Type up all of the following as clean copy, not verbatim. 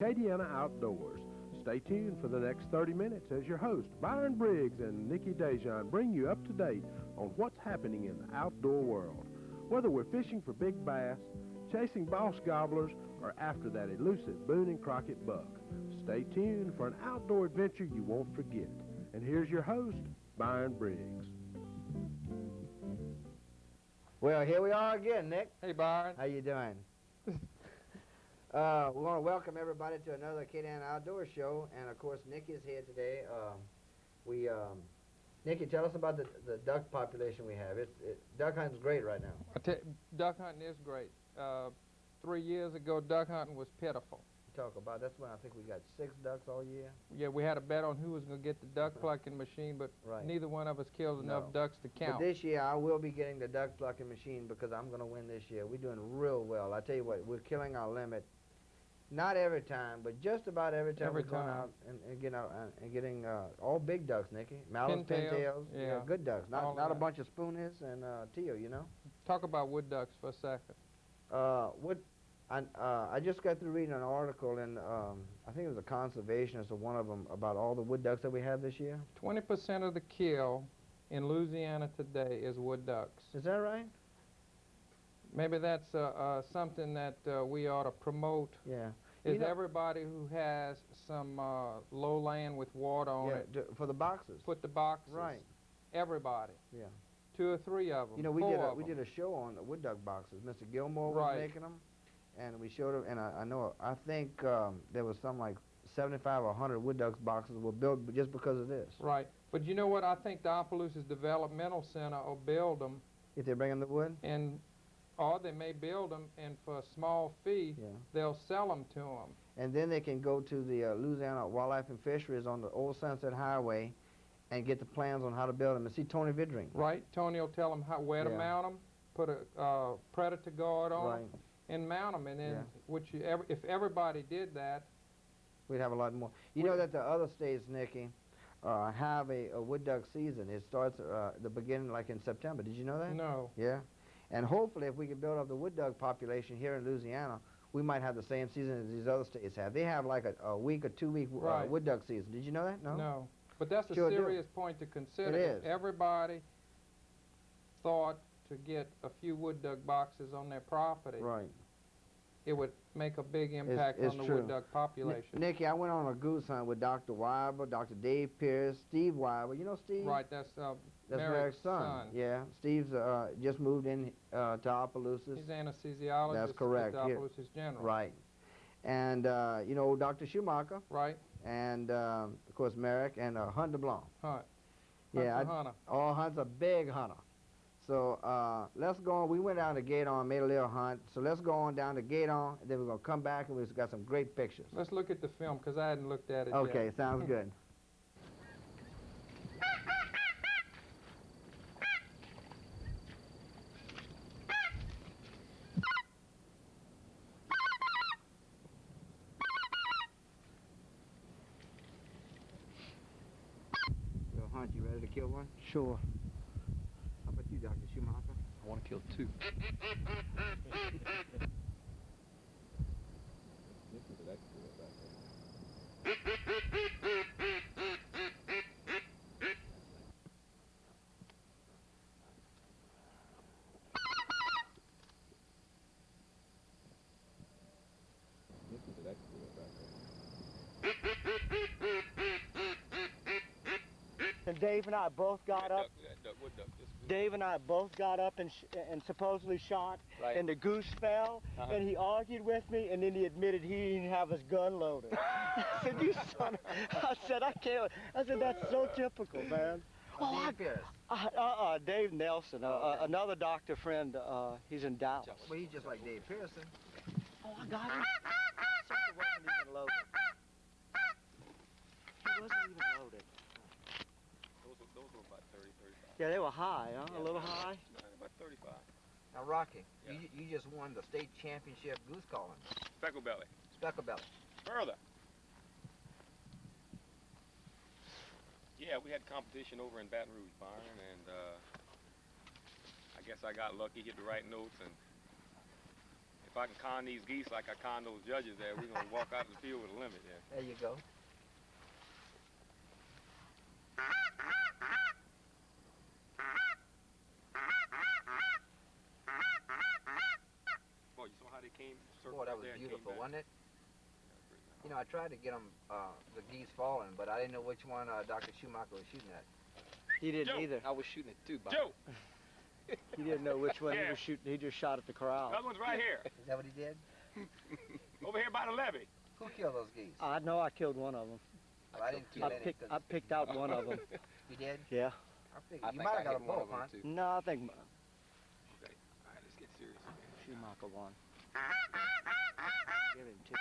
Acadiana Outdoors. Stay tuned for the next 30 minutes as your host, Byron Briggs and Nikki Dejan, bring you up to date on what's happening in the outdoor world. Whether we're fishing for big bass, chasing boss gobblers, or after that elusive Boone and Crockett buck, stay tuned for an outdoor adventure you won't forget. And here's your host, Byron Briggs. Well, here we are again, Nick. Hey, Byron. How you doing? We want to welcome everybody to another Acadiana Outdoor Show, and of course, Nick is here today. Nicky, tell us about the duck population we have. Duck hunting's great right now. Duck hunting is great. 3 years ago, duck hunting was pitiful. Talk about that's when I think we got 6 ducks all year. Yeah, we had a bet on who was going to get the duck plucking machine, but neither one of us killed enough ducks to count. But this year, I will be getting the duck plucking machine because I'm going to win this year. We're doing real well. I tell you what, we're killing our limit. Not every time, but just about every time we're going out and getting all big ducks, Nicky. Mallards, pintails, yeah, good ducks. Not a bunch of spoonies and teal, you know. Talk about wood ducks for a second. I just got through reading an article in, I think it was a conservationist or one of them, about all the wood ducks that we have this year. 20% of the kill in Louisiana today is wood ducks. Is that right? Maybe that's something that we ought to promote. Yeah. Is everybody who has some low land with water on it. For the boxes. Put the boxes. Right. Everybody. Yeah. 2 or 3 of them. You know, we did a show on the wood duck boxes. Mr. Gilmore was making them, and we showed them. And I think there was some like 75 or 100 wood duck boxes were built just because of this. Right. But you know what? I think the Opelousas Developmental Center will build them. If they bring them the wood? Or they may build them, and for a small fee, they'll sell them to them. And then they can go to the Louisiana Wildlife and Fisheries on the old Sunset Highway and get the plans on how to build them and see Tony Vidring. Right. Tony will tell them where to mount them, put a predator guard on them, and mount them. And then, if everybody did that, we'd have a lot more. You know that the other states, Nicky, have a wood duck season. It starts the beginning like in September. Did you know that? No. Yeah. And hopefully, if we can build up the wood duck population here in Louisiana, we might have the same season as these other states have. They have like a week or 2 week wood duck season. Did you know that? No? No. But that's a serious point to consider. It is. If everybody thought to get a few wood duck boxes on their property, it would make a big impact on the wood duck population. Nicky, I went on a goose hunt with Dr. Weiber, Dr. Dave Pierce, Steve Weiber. You know Steve? Right, that's Merrick's son. Yeah, Steve's just moved in to Opelousas. He's anesthesiologist. That's correct. At Opelousas General. Right. And, you know, Dr. Schumacher. Right. And, of course, Merrick and Hunt DeBlanc. Hunt. Yeah. Hunt's a big hunter. So let's go on. We went down to Gaydon, made a little hunt. So let's go on down to Gaydon, and then we're going to come back, and we've got some great pictures. Let's look at the film, because I hadn't looked at it yet. Okay, sounds good. So, Hunt, you ready to kill one? Sure. How about you, Dr. Schumacher? I want to kill 2. And Dave and I both got up. Dave and I both got up and supposedly shot, and the goose fell, and he argued with me, and then he admitted he didn't have his gun loaded. I said, "You son of..." I said, "I can't." I said, "That's so typical, man." Dave Pierce. Dave Nelson, another doctor friend. He's in Dallas. Well, he's just like Dave Pearson. Oh, I got him. Something wasn't even loaded. He wasn't even loaded. Those were about 30, 35. Yeah, they were high, huh? A little high? About 35. Now, Rocky, you just won the state championship goose calling. Speckle belly. Speckle belly. Further. Yeah, we had competition over in Baton Rouge, Byron, and I guess I got lucky, hit the right notes, and if I can con these geese like I con those judges there, we're gonna walk out of the field with a limit there. There you go. Boy, you saw how they came? Boy, that was beautiful, wasn't it? You know, I tried to get them, the geese falling, but I didn't know which one Dr. Schumacher was shooting at. He didn't Joe. either. I was shooting it too, Bob. Joe! He didn't know which one he Here. was shooting. He just shot at the corral. The other one's right here. Is that what he did? Over here by the levee. Who killed those geese? I know I killed one of them. Well, I didn't kill any. I picked out one of them. You did? Yeah. I figured. You might have got a both, huh? too. No, I think Okay. All right, let's get serious. Schumacher won. Give him two.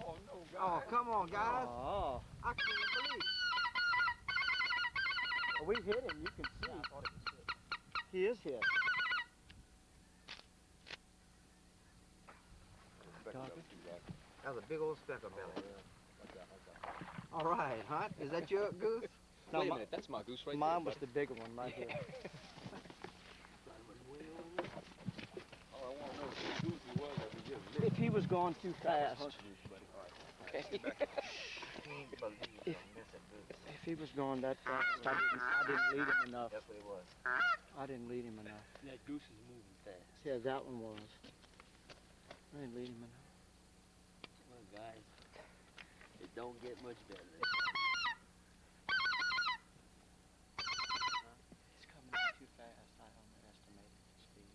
Oh, no, God. Oh, come on, guys. Oh. I can't believe. We hit him, you can see. He is hit. That was a big old speckle belly. All right, Hunt. Is that your goose? No, Wait a minute, that's my goose right mine there. was the bigger one right here. All I want to know is who goose he was that we just missed. If he was going too fast, Okay. Can't believe you missed a goose. if he was going that fast, I didn't lead him enough. That's what it was. I didn't lead him enough. That goose is moving fast. Yeah, that one was. I didn't lead him enough. Well, guys, it don't get much better. He's coming up too fast. I underestimated the speed.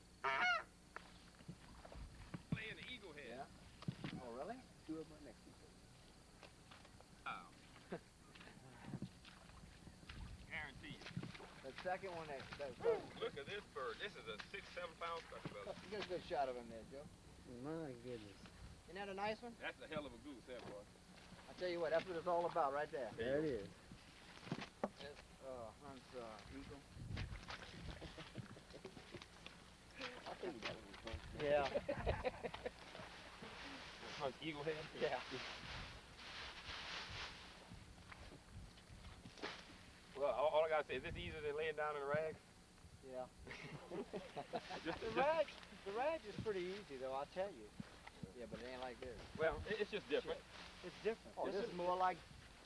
Playing the eagle head. Yeah. Oh, really? Two of them next to each other. Guarantee you. The second one, that Look at this bird. This is a 6-7 pound speckle belly. get a good shot of him there, Joe. My goodness. Isn't that a nice one? That's a hell of a goose there, boy. I tell you what, that's what it's all about right there. There it is. That's Hunt's eagle. I think that was fun. Yeah. Hunt's eagle head? Yeah. Well, all I gotta say, is this easier than laying down in a rag? Yeah. Just, The rag is pretty easy though, I'll tell you. Yeah, but it ain't like this. well, it's just different. It's different. Oh, this is more like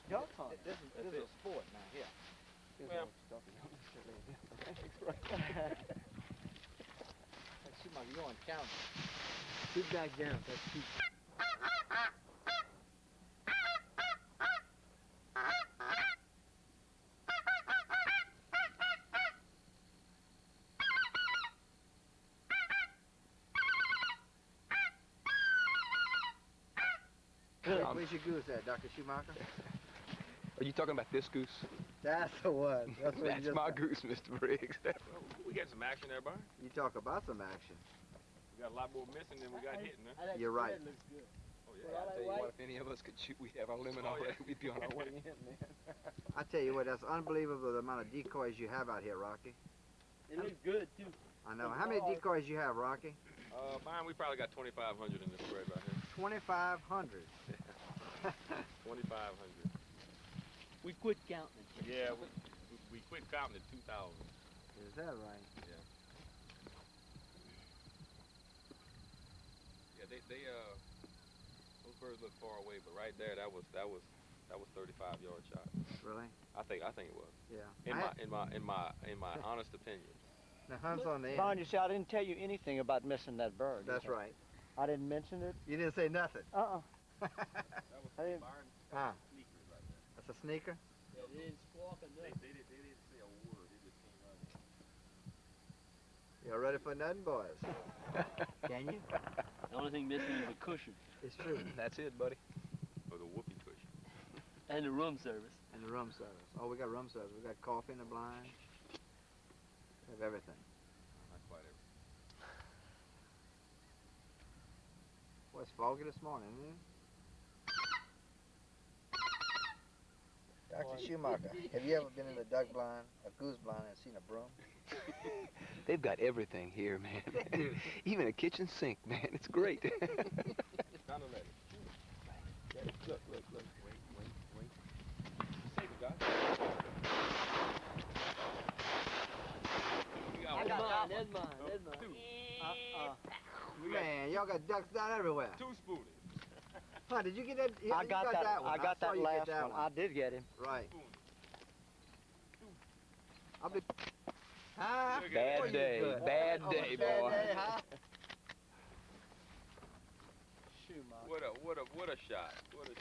duck hunting. This is a sport now, here. Well, Schumacher, you're on counter. Sit back down. That's too. Where's your goose at, Dr. Schumacher? Are you talking about this goose? That's the one. That's what That's you just my goose, Mr. Briggs. We got some action there, Byron. You talk about some action. We got a lot more missing than we got hitting, huh? You're right. Oh, Yeah, I tell you what, if any of us could shoot, we'd have our limit Oh, already. yeah. We'd be on our way in, man. I tell you what, that's unbelievable the amount of decoys you have out here, Rocky. It looks good too. I know. How many decoys you have, Rocky? Byron, we probably got 2,500 in this spread right here. 2,500. 2,500. We quit counting it. Yeah, we quit counting at 2,000. Is that right? Yeah, they those birds look far away, but right there, that was 35-yard shot. Really? I think it was. Yeah. In my honest opinion. The Hunt's on the end. Bon, you see, I didn't tell you anything about missing that bird. That's right. I didn't mention it. You didn't say nothing. Uh-uh. That was I didn't- Byron Ah, sneakers right there. that's a sneaker? Yeah, they didn't squawk enough. They didn't say a word. They just came right in. Y'all ready for nothing, boys? Can you? The only thing missing is a cushion It's true. That's it, buddy. For the whoopee cushion. and the room service. And the room service. Oh, we got room service. We got coffee in the blind. We have everything. Not quite everything. Boy, it's foggy this morning, isn't it? Dr. Schumacher, have you ever been in a duck blind, a goose blind, and seen a broom? They've got everything here, man. They do. Even a kitchen sink, man. It's great. Down the ladder. Look. Wait. Save it, guys. That's mine. Man, y'all got ducks down everywhere. Two spoonies. Huh, did you get that? I got that. one. I got saw that you last get that one. I did get him. Right. I'll be. Huh? Bad Boy, you day. good. Bad Oh, day, bad boy. day, huh? What a shot.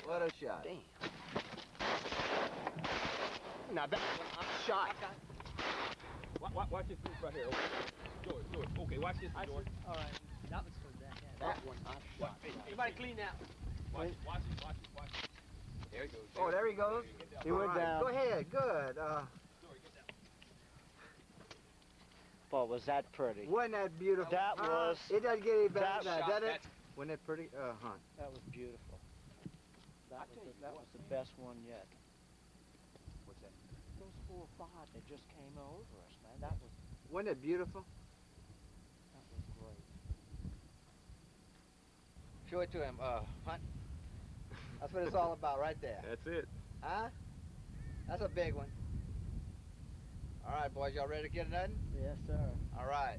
What a shot. Damn. Now that one, I'm shot. Watch this right here. George. Okay, watch this, George. All right. That was for that. That one I shot. Everybody clean that one. Watch it. There he goes. Oh, there he goes. He went All right, down. Go ahead. Good. Boy, was that pretty. Wasn't that beautiful? That was. It doesn't get any better that than that, shot, does it? Wasn't that pretty? Hunt. That was beautiful. That was the best one yet. What's that? Those 4 or 5 that just came over us, man. That was Wasn't it beautiful? great. Show it to him, Hunt. That's what it's all about right there. That's it. Huh? That's a big one. All right, boys, y'all ready to get it done? Yes, sir. All right.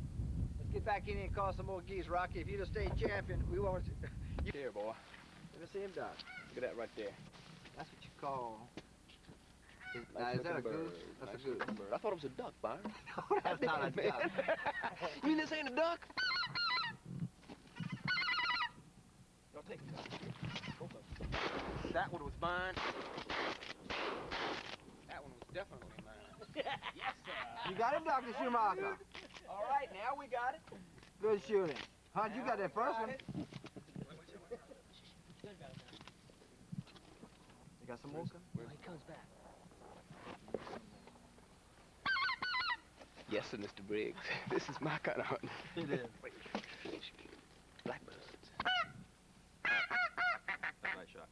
Let's get back in here and call some more geese, Rocky. If you'd have stayed champion, we won't. Here, boy. Let me see him duck. Look at that right there. That's what you call. Nice Is that a looking goose? bird. That's Nice a goose. looking bird. I thought it was a duck, Byron. No, that's not a Man. duck. You mean this ain't a duck? Y'all take it. That one was mine. That one was definitely mine. Yes, sir. You got it, Dr. Schumacher. All right, now we got it. Good shooting. Hunt, you got that first one. You got some more coming? When he comes back. Yes, sir, Mr. Briggs. This is my kind of hunting. It is. Blackbirds. Nice shot.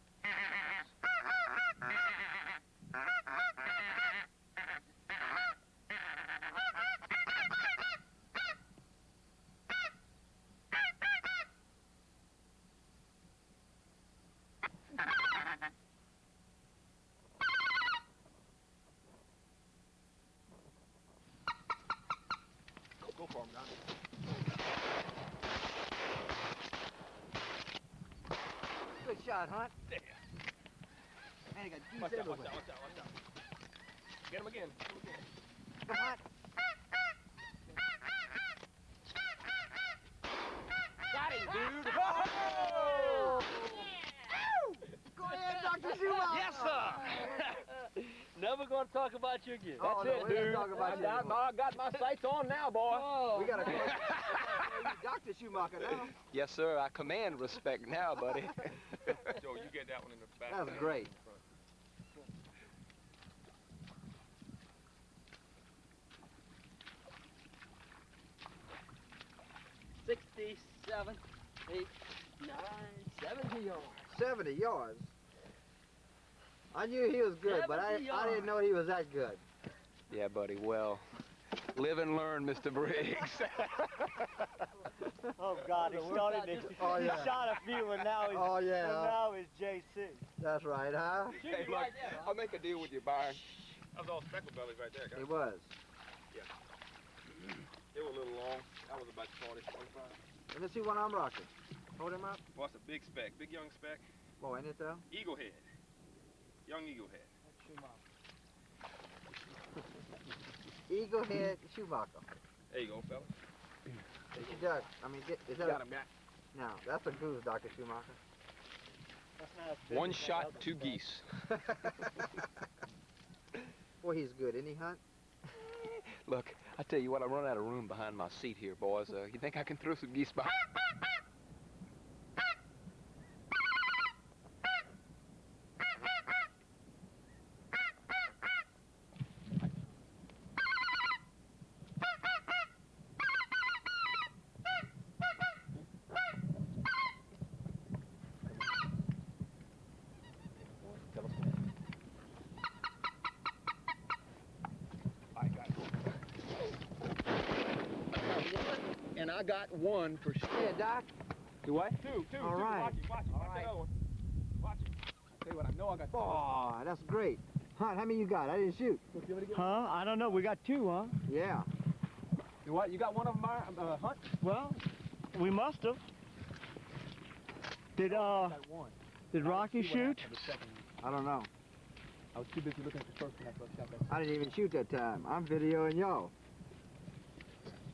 Go for him, Don. Good shot, Hunt. Man, you got geese everywhere. Watch out. Get him again. Hunt. Got him, dude. Oh! Go ahead, Dr. Schumacher. Yes, sir. Never gonna talk about you again. Oh, no, we ain't talking about you anymore. I got my sights on now, boy. We got a Dr. Schumacher now. Yes, sir. I command respect now, buddy. Joe, you get that one in the back. That was great. Seven, 8, 9, 70 yards. 70 yards. I knew he was good, but I 70 didn't know he was that good. Yeah, buddy. Well, live and learn, Mr. Briggs. Oh God, he started to. Oh, He yeah. shot a few, and now he's. Oh, yeah. And now he's JC. That's right, huh? Hey, look, I'll make a deal with you, Byron. That was all speckle bellies right there, guys. It was. They were a little long. That was about 40, 45. Let me see what I'm rocking. Hold him up. Well, it's a big speck, big young speck. Boy, ain't it though? Eagle head. Young eagle head. Eagle head Schumacher. There you go, fella. It's a duck. I mean, is that Got a, him, got now, that's a goose, Dr. Schumacher. That's not as big One as that shot, other 2 stuff. geese. Boy, he's good, isn't he, Hunt? Look, I tell you what, I run out of room behind my seat here, boys. You think I can throw some geese behind? I got one for sure. Yeah, Doc. Do I? Two. All right. Watch it. All Watch right. the other one. Watch it. I'll tell you what, I know I got Oh, that's great. Hunt, how many you got? I didn't shoot. Huh? I don't know. We got 2, huh? Yeah. You what? You got one of them, Hunt? Well, we must have. Did Rocky shoot? I don't know. I was too busy looking at the first one after I shot that. I didn't even shoot that time. I'm videoing y'all.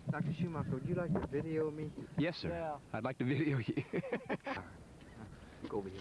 Dr. Schumacher, would you like to video me? Yes, sir. Yeah. I'd like to video you. Go over here.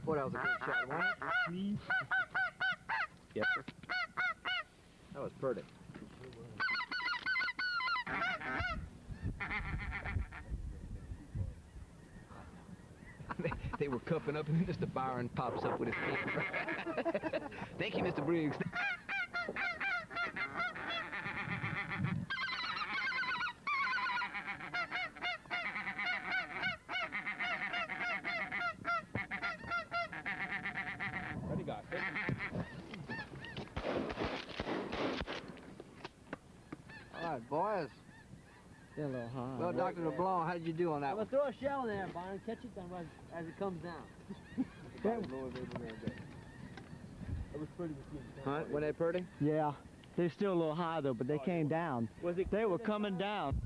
Boy, that was a good shot, wasn't it? Yes, sir. That was pretty. They were cupping up, and then Mr. Byron pops up with his hand. Thank you, Mr. Briggs. Ready, guys. All right, boys. Still a little high. Well, Dr. LeBlanc, how did you do on that I'm one? gonna throw a shell in there, Byron. Catch it then as it comes down. Hunt, were they pretty? Yeah. They're still a little high, though, but they came down. They were coming down.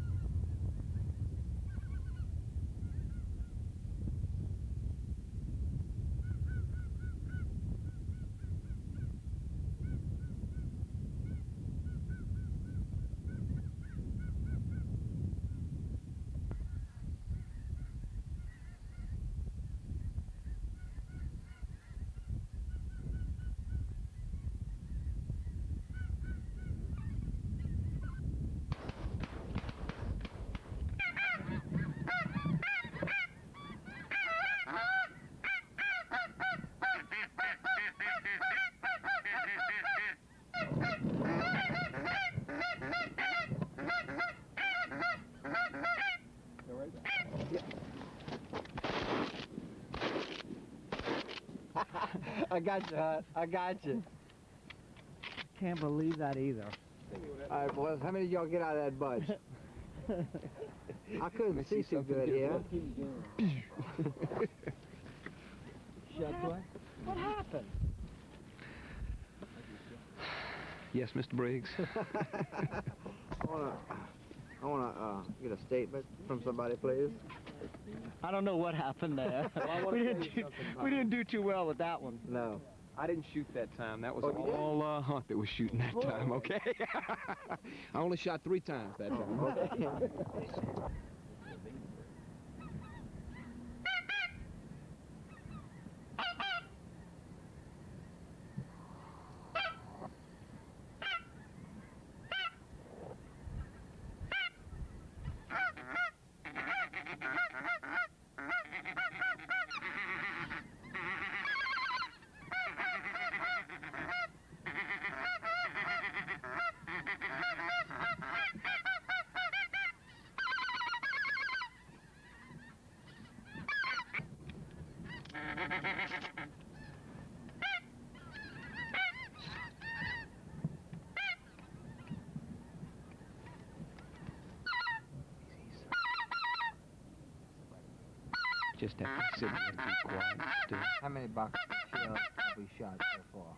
I got you, Hunt. I got you. Can't believe that either. All right, boys. How many of y'all get out of that budge? I couldn't see too good here. What happened? Yes, Mr. Briggs. I wanna get a statement from somebody, please. I don't know what happened there. we didn't do too well with that one. No. I didn't shoot that time. That was Oh, you didn't? all Hunt that was shooting that time, okay? I only shot 3 times that time. Okay. Just have to sit there and be quiet and still. How many boxes of shells have we shot so far?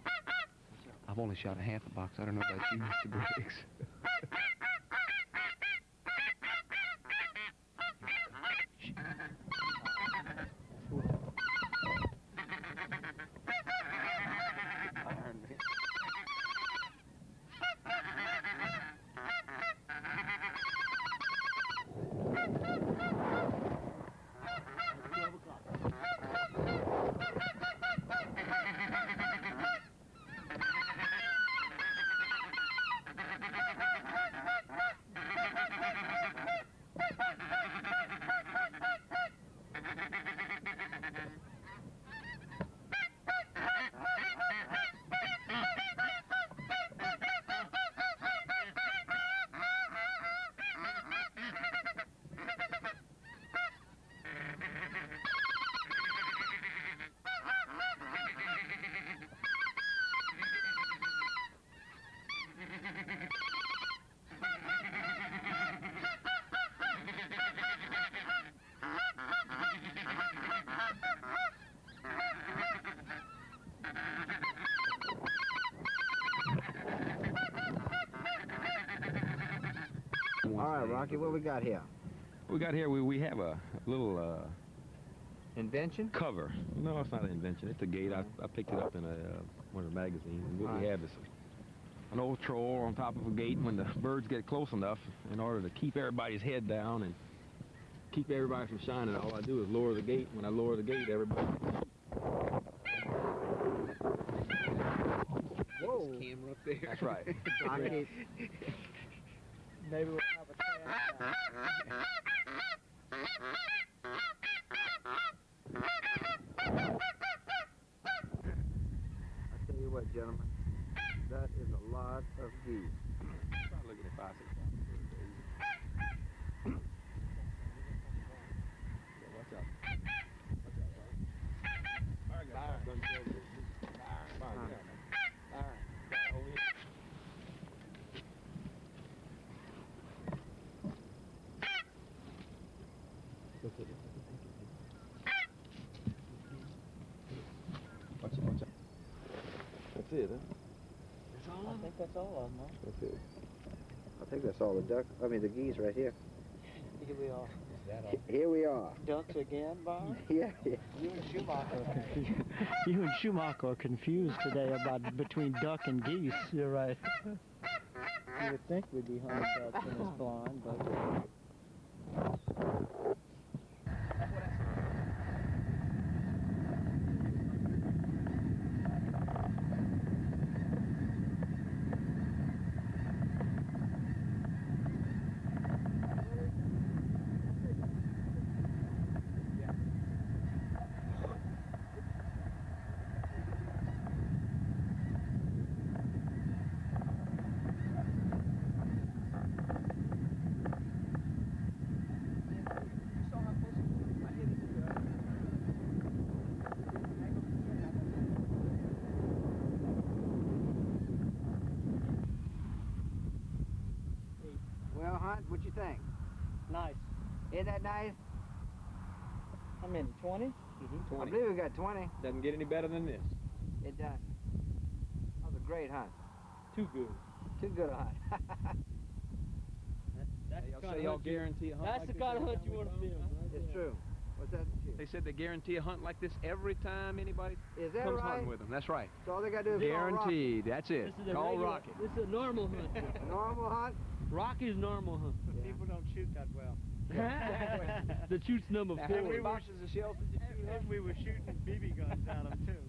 I've only shot a half a box. I don't know about you, Mr. Briggs. one. All right, Rocky, what we got here? We got here, we have a little Invention? cover. No, it's not an invention. It's a gate. I picked it up in one of the magazines. And what we have is an old troll on top of a gate. When the birds get close enough, in order to keep everybody's head down and keep everybody from shining, all I do is lower the gate. When I lower the gate, everybody... Whoa. Camera up there. That's right. Rocky. Maybe we'll have a chance. I tell you what, gentlemen, that is a lot of geese. Start looking at 5, 6 pounds. Yeah, watch out. Watch out, Byron. Byron got Byron, yeah, man. Byron, over here. Look at it. Watch out, watch out. That's it, huh? I think that's all of them, huh? That's it. I think that's all the geese right here. Here we are. Here we are. Ducks again, Byron? Yeah, yeah. You and Schumacher are confused today about between duck and geese. You're right. You would think we'd be hunting ducks in this blind, but... Well, Hunt, what you think? Nice. Isn't that nice? How many, 20? I believe we got 20. Doesn't get any better than this. It does. That was a great hunt. Too good. Too good a hunt. Y'all guarantee a hunt That's like the this kind of every hunt you time we want to come? film, right? It's true. What's that? They said they guarantee a hunt like this every time anybody Is that comes right? hunting with them. That's right. So all they got to do is call Rocky. Guaranteed. That's it. This is a Call regular, Rocky. This is a normal hunt. Normal hunt? Rocky's normal hunt. Yeah. People don't shoot that well. The shoot's number 4. How many boxes of shells did you shoot? If we were shooting BB guns at them too.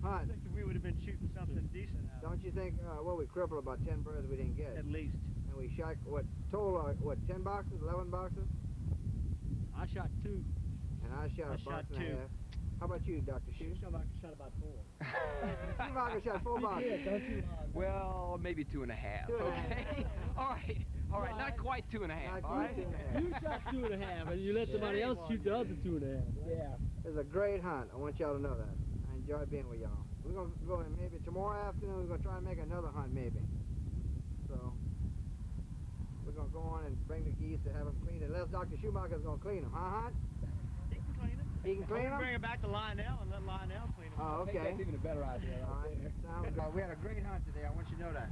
I Hunt. think we would have been shooting something decent at them. Don't you think, we crippled about 10 birds we didn't get? At least. And we shot, total, 10 boxes, 11 boxes? I shot 2. And I shot a box and a half. How about you, Dr. Shoe? Schumacher shot about 4. Schumacher shot 4 boxes. Yeah, don't you lie. Well, maybe 2.5. 2.5. Okay. All right. Not quite 2.5. Not all quite right. 2.5. You shot 2.5, and you let somebody else shoot the other 2.5. Right? Yeah. It was a great hunt. I want y'all to know that. I enjoyed being with y'all. We're going to go in maybe tomorrow afternoon. We're going to try and make another hunt maybe. So we're going to go on and bring the geese to have them cleaned. Unless Dr. Schumacher's going to clean them. Huh, Hunt? He can clean them. He can clean them? Bring it back to Lionel and let Lionel clean them. Oh, okay. That's even a better idea. All right. Sounds good. We had a great hunt today. I want you to know that.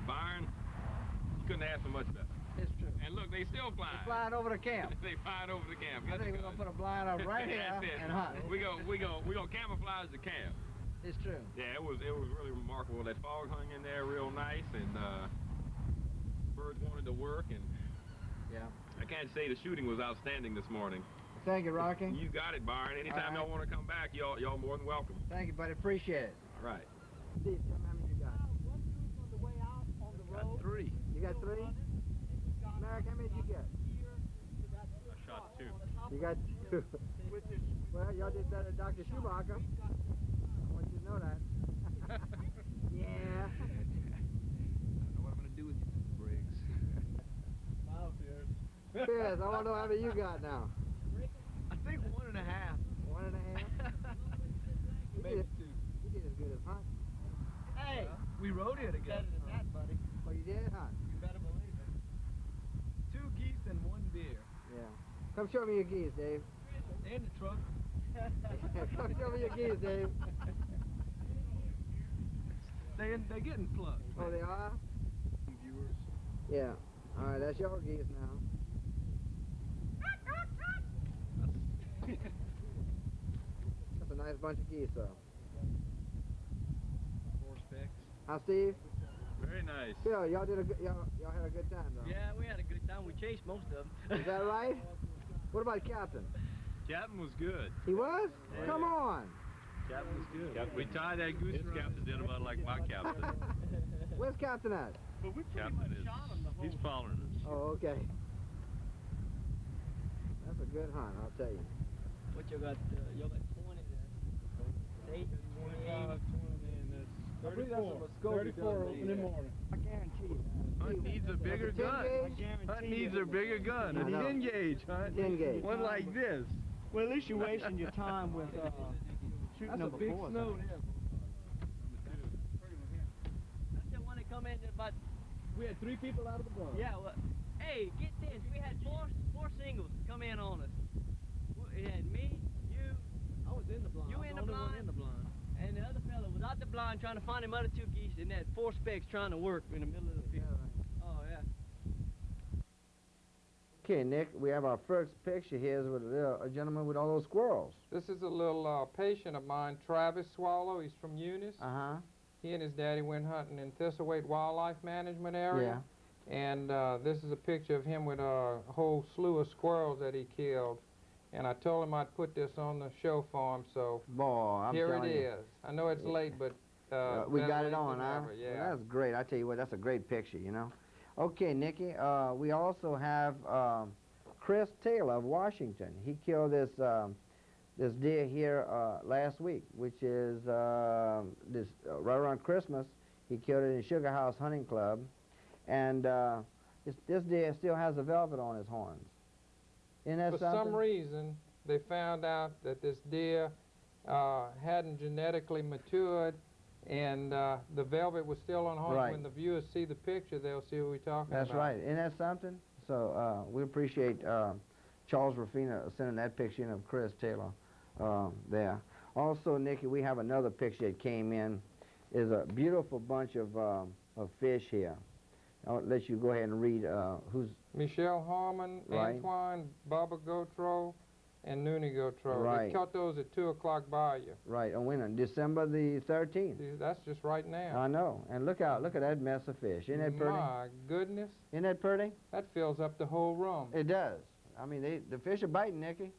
Byron, you couldn't ask for much better. It's true. And look, they still flying. They're flying over the camp. They flying over the camp. I think we're going to put a blind up right here That's it. and hunt. We gonna camouflage the camp. It's true. Yeah, it was really remarkable. That fog hung in there real nice, and birds wanted to work, and Yeah. I can't say the shooting was outstanding this morning. Thank you, Rocky. You got it, Byron. Anytime All right. y'all want to come back, y'all more than welcome. Thank you, buddy. Appreciate it. All right. Steve, tell me how many you got. One group on the way out on the road. Got 3. You got 3? Merrick, how many did you get? I shot 2. You got 2. Well, y'all did better than Dr. Schumacher. I want you to know that. Yeah. I don't know what I'm going to do with you, Briggs. Piers, I want to know how many you got now. I think 1.5. 1.5? Maybe 2. You did as good as Hunt. Hey, We rode here together. better than that, buddy. Oh, you did, Hunt? You better believe it. 2 geese and 1 deer. Yeah. Come show me your geese, Dave. And the truck. Come show me your geese, Dave. They're getting plucked. Oh, they are? Viewers. Yeah. All right, that's your geese now. That's a nice bunch of geese, though. 4 specks. How, Steve? Very nice. Phil, y'all had a good time, though. Yeah, we had a good time. We chased most of them. Is that right? What about Captain? Captain was good. He was? Yeah. Come on. Captain was good. We tied that goose run. Captain did about like my captain. Where's Captain at? Captain is, he's following us. Oh, okay. That's a good hunt, I'll tell you. What you got? You got 20 there. 8, 28. 34 opening morning. I guarantee you. Hunt needs a bigger gun. Hunt needs a bigger gun. A 10 gauge, Hunt. 10 gauge. One like this. Well, at least you're wasting your time with shooting number 4. That's the one that come in about. We had 3 people out of the blind. Yeah, well, hey, get this. We had four singles come in on us. It had me, you. I was in the blind. You in the blind. And the other fella was out the blind trying to find them other 2 geese, and had 4 specks trying to work in the middle of the field. Oh, yeah. Okay, Nick, we have our first picture here is with a gentleman with all those squirrels. This is a little patient of mine, Travis Swallow. He's from Eunice. Uh-huh. He and his daddy went hunting in Thistlewaite Wildlife Management Area. Yeah. And this is a picture of him with a whole slew of squirrels that he killed. And I told him I'd put this on the show for him, so Boy, I'm here it telling you. is. I know it's late, but we better got it late on, than huh? never, yeah. Well, that's great. I tell you what, that's a great picture, you know. Okay, Nikki, we also have Chris Taylor of Washington. He killed this deer here last week, which is right around Christmas. He killed it in Sugar House Hunting Club, and this deer still has the velvet on his horns. Isn't that For something? some reason, they found out that this deer hadn't genetically matured, and the velvet was still on horns. Right. When the viewers see the picture, they'll see what we're talking That's about. right. Isn't that something? So we appreciate Charles Rufina sending that picture in of Chris Taylor there. Also, Nikki, we have another picture that came in. Is a beautiful bunch of fish here. I'll let you go ahead and read who's... Michelle Harmon, Right. Antoine, Baba Gautreau, and Noonie Gautreau. Right. They caught those at 2 o'clock by you. Right, on when? On December the 13th. That's just right now. I know. And look at that mess of fish. Isn't that pretty? My goodness. Isn't that pretty? That fills up the whole room. It does. I mean, the fish are biting, Nicky.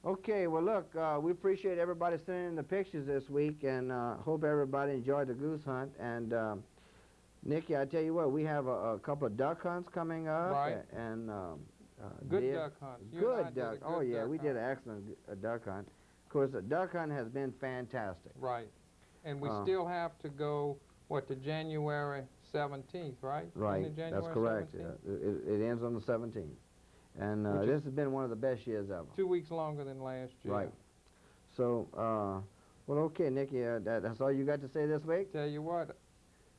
Okay, well, look, we appreciate everybody sending in the pictures this week, and hope everybody enjoyed the goose hunt. And, Nicky, I tell you what, we have a couple of duck hunts coming up. Right. And Good deer. duck hunts. You and I Good did a duck. good Oh, yeah, duck we hunt. did an excellent duck hunt. Of course, the duck hunt has been fantastic. Right. And we still have to go, to January 17th, right? Right, Isn't it that's January correct. 17th? It ends on the 17th. And Which this is has been one of the best years ever. 2 weeks longer than last year. Right. So, well, okay, Nicky, that's all you got to say this week? Tell you what,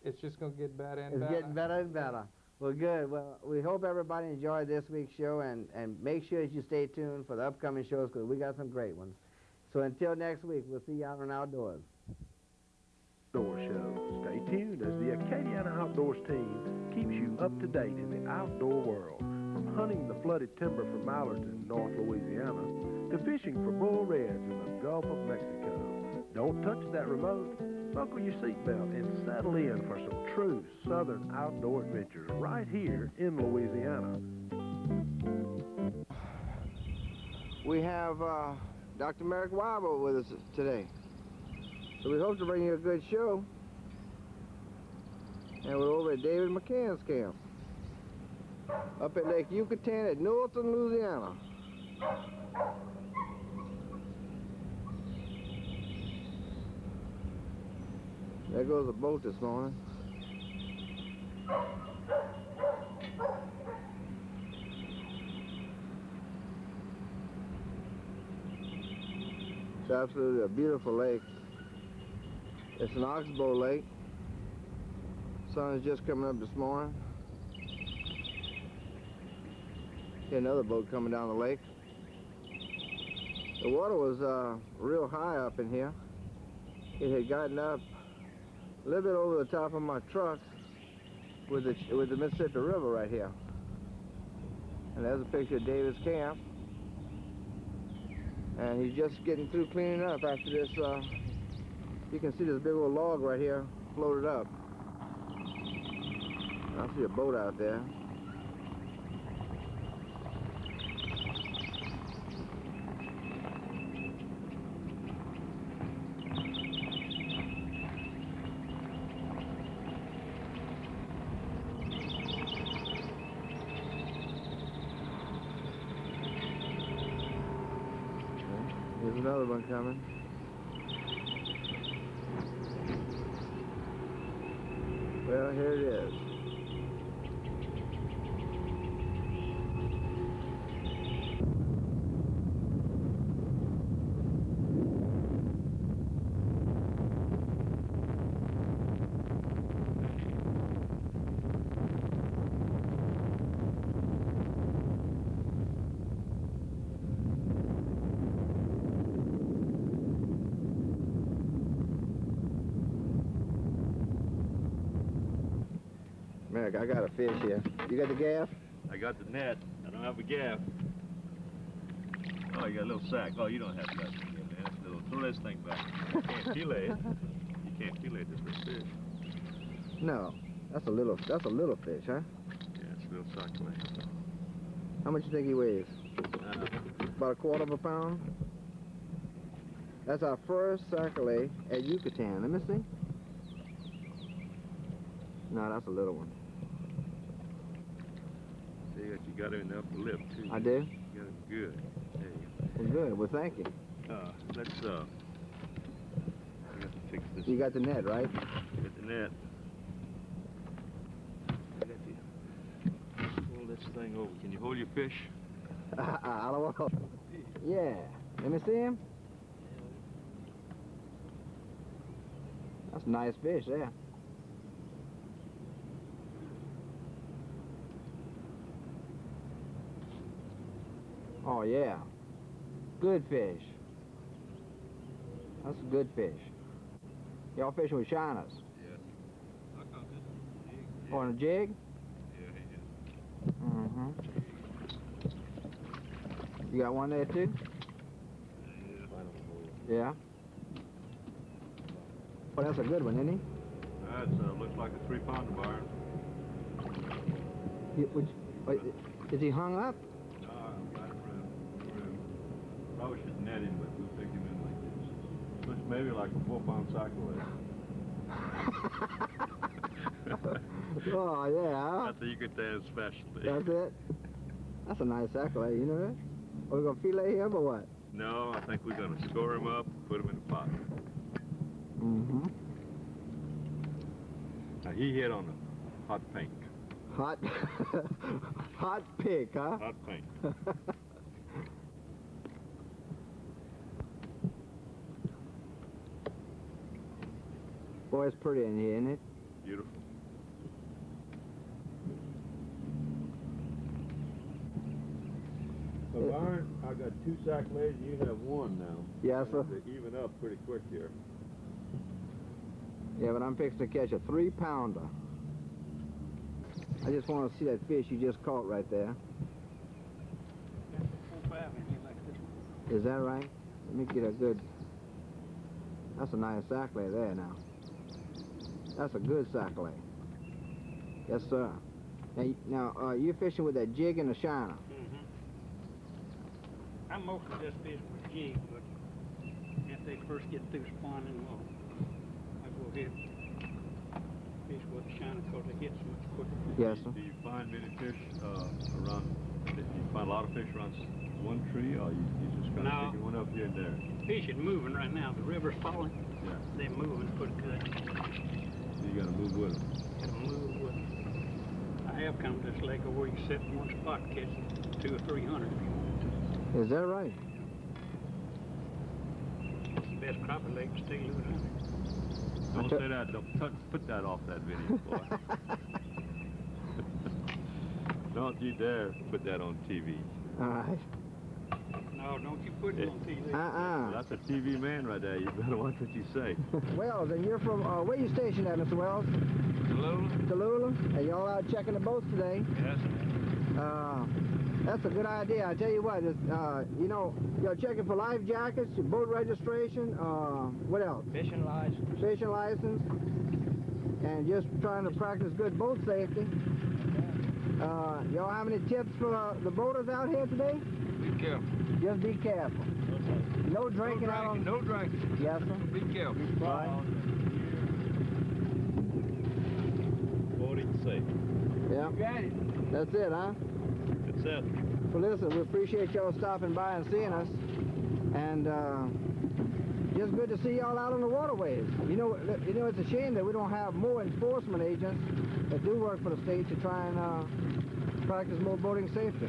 it's just going to get better and It's better. getting better and better. Well, good. Well, we hope everybody enjoyed this week's show, and make sure that you stay tuned for the upcoming shows, because we got some great ones. So until next week, we'll see you out on Outdoors. Outdoor Show. Stay tuned as the Acadiana Outdoors team keeps you up to date in the outdoor world. From hunting the flooded timber from mallards in North Louisiana to fishing for bull reds in the Gulf of Mexico. Don't touch that remote. Buckle your seatbelt and settle in for some true southern outdoor adventures right here in Louisiana. We have Dr. Merrick Weibo with us today. So we hope to bring you a good show. And we're over at David McCann's camp, up at Lake Yucatan at Northern Louisiana. There goes a boat this morning. It's absolutely a beautiful lake. It's an oxbow lake. Sun is just coming up this morning. See another boat coming down the lake. The water was real high up in here. It had gotten up a little bit over the top of my truck, with the Mississippi River right here. And there's a picture of David's camp. And he's just getting through cleaning up after this. You can see this big old log right here floated up. I see a boat out there. There's another one coming. Well, here it is. Merrick, I got a fish here. You got the gaff? I got the net. I don't have a gaff. Oh, you got a little sack. Oh, you don't have that. Yeah, man. Throw this thing back. You can't fillet it. You can't fillet this little fish. No, that's a little fish, huh? Yeah, it's a little succulent. How much you think he weighs? About a quarter of a pound. That's our first sac-a-lait at Yucatan. Let me see. No, that's a little one. See that you got it in the upper lip too. I do? You got it good. There you go. Well, good. Well, thank you. Let's I got to fix this. You got the net, right? Get the net. I got to pull this thing over. Can you hold your fish? I don't want. Yeah. Let me see him. That's a nice fish there. Oh, yeah. Good fish. That's a good fish. Y'all fishing with shiners? Yes. I caught this jig. On a jig? Yeah, he is. Mm-hmm. You got one there, too? Yeah. Well, that's a good one, isn't he? That looks like a 3-pounder, Byron. Is he hung up? No, I got him through. Probably should net him, but we'll pick him in like this. Looks maybe like a 4-pound sac-a-lait. Oh, yeah. That's a Yucatan specialty. That's it? That's a nice sac-a-lait, you know that? Are we going to fillet him or what? No, I think we're going to score him up, put him in the pot. Mm-hmm. Now, he hit on a hot pink. Hot, hot pig, huh? Hot pink. Boy, it's pretty in here, isn't it? Beautiful. Well, Byron, I got 2 sac-lays and you have 1 now. Yes, sir. They even up pretty quick here. Yeah, but I'm fixing to catch a 3-pounder. I just want to see that fish you just caught right there. Is that right? Let me get a good... That's a nice sac-lay there now. That's a good sac-lay. Yes, sir. Now, you're fishing with that jig and a shiner. Mm-hmm. I'm mostly just fishing with jigs, but if they first get through spawning, well, I go ahead and fish with a shiner because they hit so much quicker. Yes, sir. Do you find many fish around, do you find a lot of fish around one tree, or you just kind of picking one up here and there? Fish is moving right now. The river's falling. Yeah. They're moving pretty good. So you got to move with them. Got to move with them. I have come to this lake where you sit in one spot and catch 200 or 300 if you want to. Is that right? It's the best crappie lake in the state of Louisiana. Don't say that. Don't put that off that video, boy. Don't you dare put that on TV. All right. No, No, don't you put it on TV. That's a TV man right there. You better watch what you say. Wells, and you're from, where you stationed at, Mr. Wells? Tallulah. Tallulah? And y'all out checking the boats today? Yes. That's a good idea. I tell you what, you know, you're checking for life jackets, your boat registration, what else? Fishing license. Fishing license, and just trying to practice good boat safety. Y'all have any tips for the boaters out here today? Be careful. Just be careful. No drinking out on... No drinking. Yes, sir. Be careful. Right. Boating safe. Yeah. You got it. That's it, huh? That's it. Well, listen, we appreciate y'all stopping by and seeing us. And just good to see y'all out on the waterways. You know, it's a shame that we don't have more enforcement agents that do work for the state to try and practice more boating safety.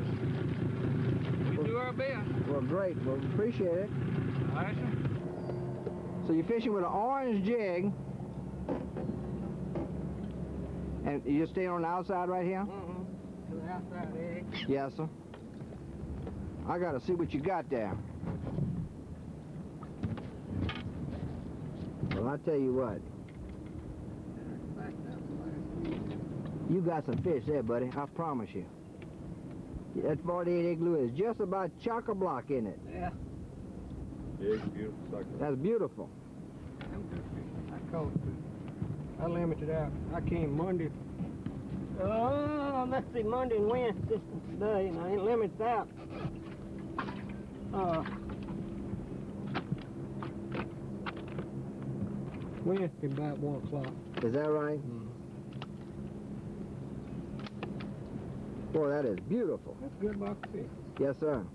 We do our best. Well, great. Well, we appreciate it. All right, sir. So you're fishing with an orange jig. And you're staying on the outside right here? To the outside edge. Yes, sir. I gotta see what you got there. Well, I tell you what. You got some fish there, buddy. I promise you. That 48 igloo is just about chock-a-block in it. Yeah. Big, beautiful sucker. That's beautiful. I caught I limited out. I came Monday. Let's see, Monday and Wednesday today, and I ain't limited out. Wednesday about 1 o'clock. Is that right? Boy, that is beautiful. That's a good buck of fish. Yes, sir.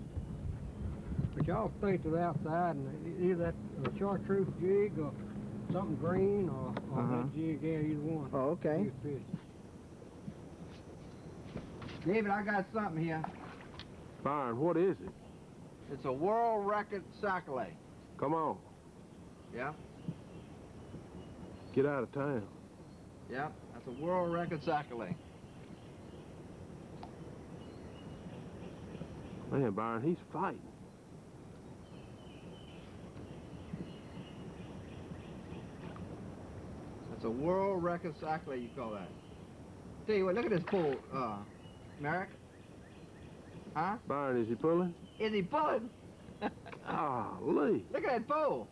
But y'all stay to the outside, and either that chartreuse jig or something green or that jig, yeah, either one. Oh, okay. Good fish. David, I got something here. Byron, what is it? It's a world record sac-a-lay. Come on. Yeah? Get out of town. Yeah, that's a world record sac-a-lay. Man, Byron, he's fighting. That's a world record sac-a-lay, you call that. Tell you what, look at this pole, Merrick. Huh? Byron, is he pulling? Is he pulling? Lee. Look at that pole.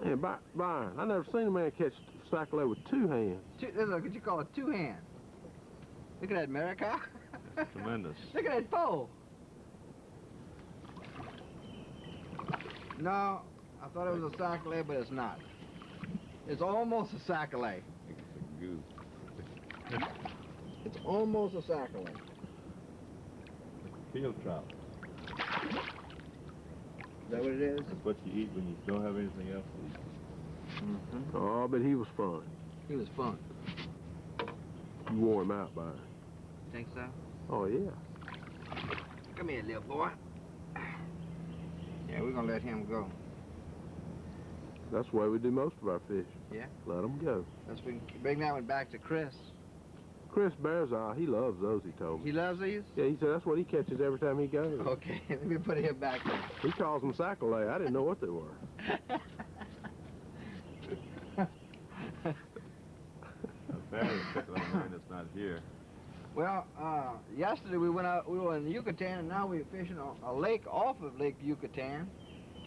Man, Byron, I never seen a man catch sac-a-lay with 2 hands. This is what you call a 2-hand. Look at that, Merrick, huh? That's tremendous. Look at that pole. No, I thought it was a sac-a-lay, but it's not. It's almost a sac-a-lay. It's a goose. It's almost a sac-a-lay. Field trout. Is that what it is? That's what you eat when you don't have anything else to eat. Oh, but he was fun. He was fun. You wore him out, Byron. Think so? Oh, yeah. Come here, little boy. Yeah, we're gonna let him go. That's the way we do most of our fish. Yeah? Let them go. Let's bring that one back to Chris. Chris Bearsall, he loves those, he told me. He loves these? Yeah, he said that's what he catches every time he goes. Okay, let me put him back there. He calls them sac-a-lay. I didn't know what they were. Barry's picking on a man that's not here. Well, yesterday we were in Yucatan, and now we're fishing on a lake off of Lake Yucatan.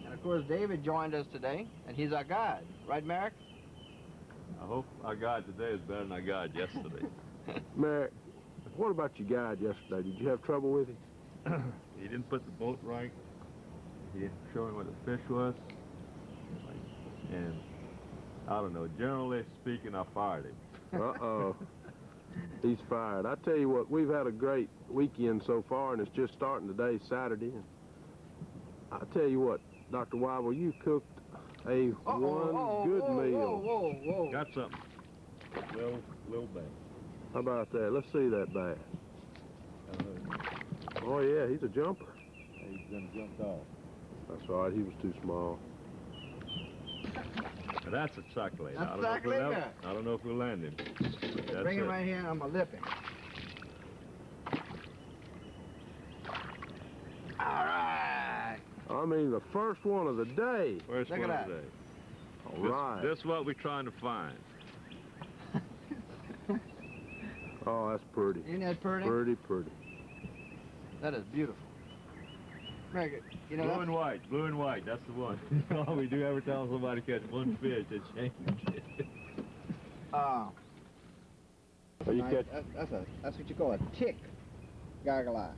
And of course, David joined us today, and he's our guide. Right, Merrick? I hope our guide today is better than our guide yesterday. Merrick, what about your guide yesterday? Did you have trouble with him? He didn't put the boat right. He didn't show him where the fish was. And I don't know, generally speaking, I fired him. Uh-oh. He's fired. I tell you what, we've had a great weekend so far, and it's just starting today, Saturday. And I tell you what, Dr. Wyble, you cooked a good meal. Whoa. Got something. Little bag. How about that? Let's see that bass. Oh, yeah, he's a jumper. He's gonna jump off. That's all right, he was too small. Now that's a sac-a-lay. That's I sac-a-lay. don't know if we'll land him. That's Bring him it. right here, I'm gonna lip him. All right. I'm mean, the first one of the day. First one of the day. All right. This is what we're trying to find. Oh, that's pretty. Isn't that pretty? Pretty, pretty. That is beautiful. Very good. You know, Blue and white, that's the one. All we do every time somebody catch one fish, they change it. So you catch... That's what you call a tick goggle eye.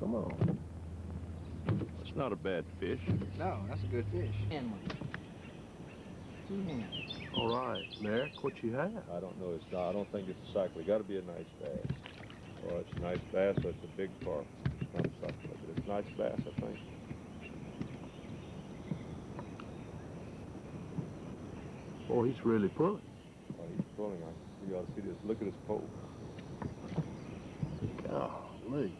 Come on. It's not a bad fish. No, that's a good fish. And one. 2 hands. All right, Merrick, what you have? I don't know. It's not. I don't think it's a cycle. It's got to be a nice bass. Oh, it's a nice bass, so it's a big carp. It's not a cycle, but it's a nice bass, I think. Boy, he's really pulling. Oh, he's pulling. You ought to see this. Look at his pole. Golly.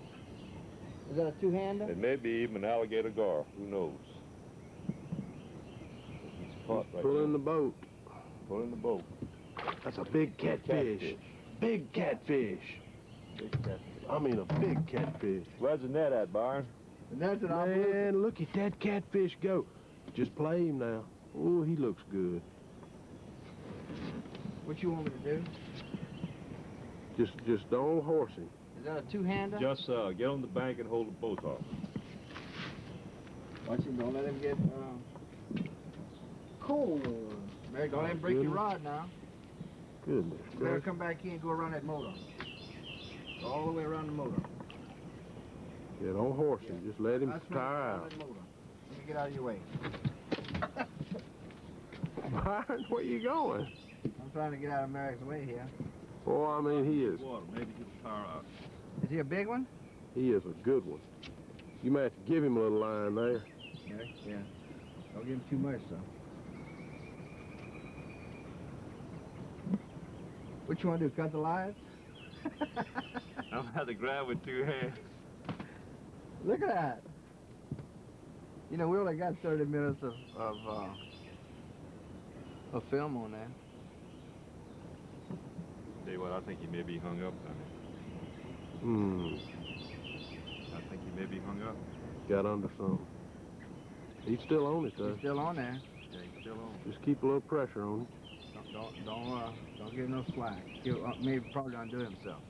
Is that a 2-hander? It may be even an alligator gar. Who knows? He's caught right Pulling now. the boat. Pulling the boat. That's a big catfish. Big catfish. Big catfish. I mean a big catfish. Where's the net at, Byron? The net's at our Man, look at that catfish go. Just play him now. Oh, he looks good. What you want me to do? Just don't horse him. Is that a 2-hander? Just get on the bank and hold the boat off. Watch him. Don't let him get cold. Mary, don't let him break your rod now. Goodness Better gracious. come back here and go around that motor. All the way around the motor. Yeah, don't horse him. Just let him That's tire right, out. that motor. Let me get out of your way. Byron, where you going? I'm trying to get out of Merrick's way here. Oh, I mean, he is. Water. Maybe get the tire out. Is he a big one? He is a good one. You may have to give him a little line there. Yeah. Don't give him too much, though. What you want to do, cut the lines? I'm going to have to grab with 2 hands. Look at that. You know, we only got 30 minutes of film on that. Tell you what, I think he may be hung up, honey. I think he may be hung up. Got under some. He's still on it, though. He's still on there. Yeah, he's still on. Just keep a little pressure on him. Don't give him no slack. He'll maybe probably undo himself.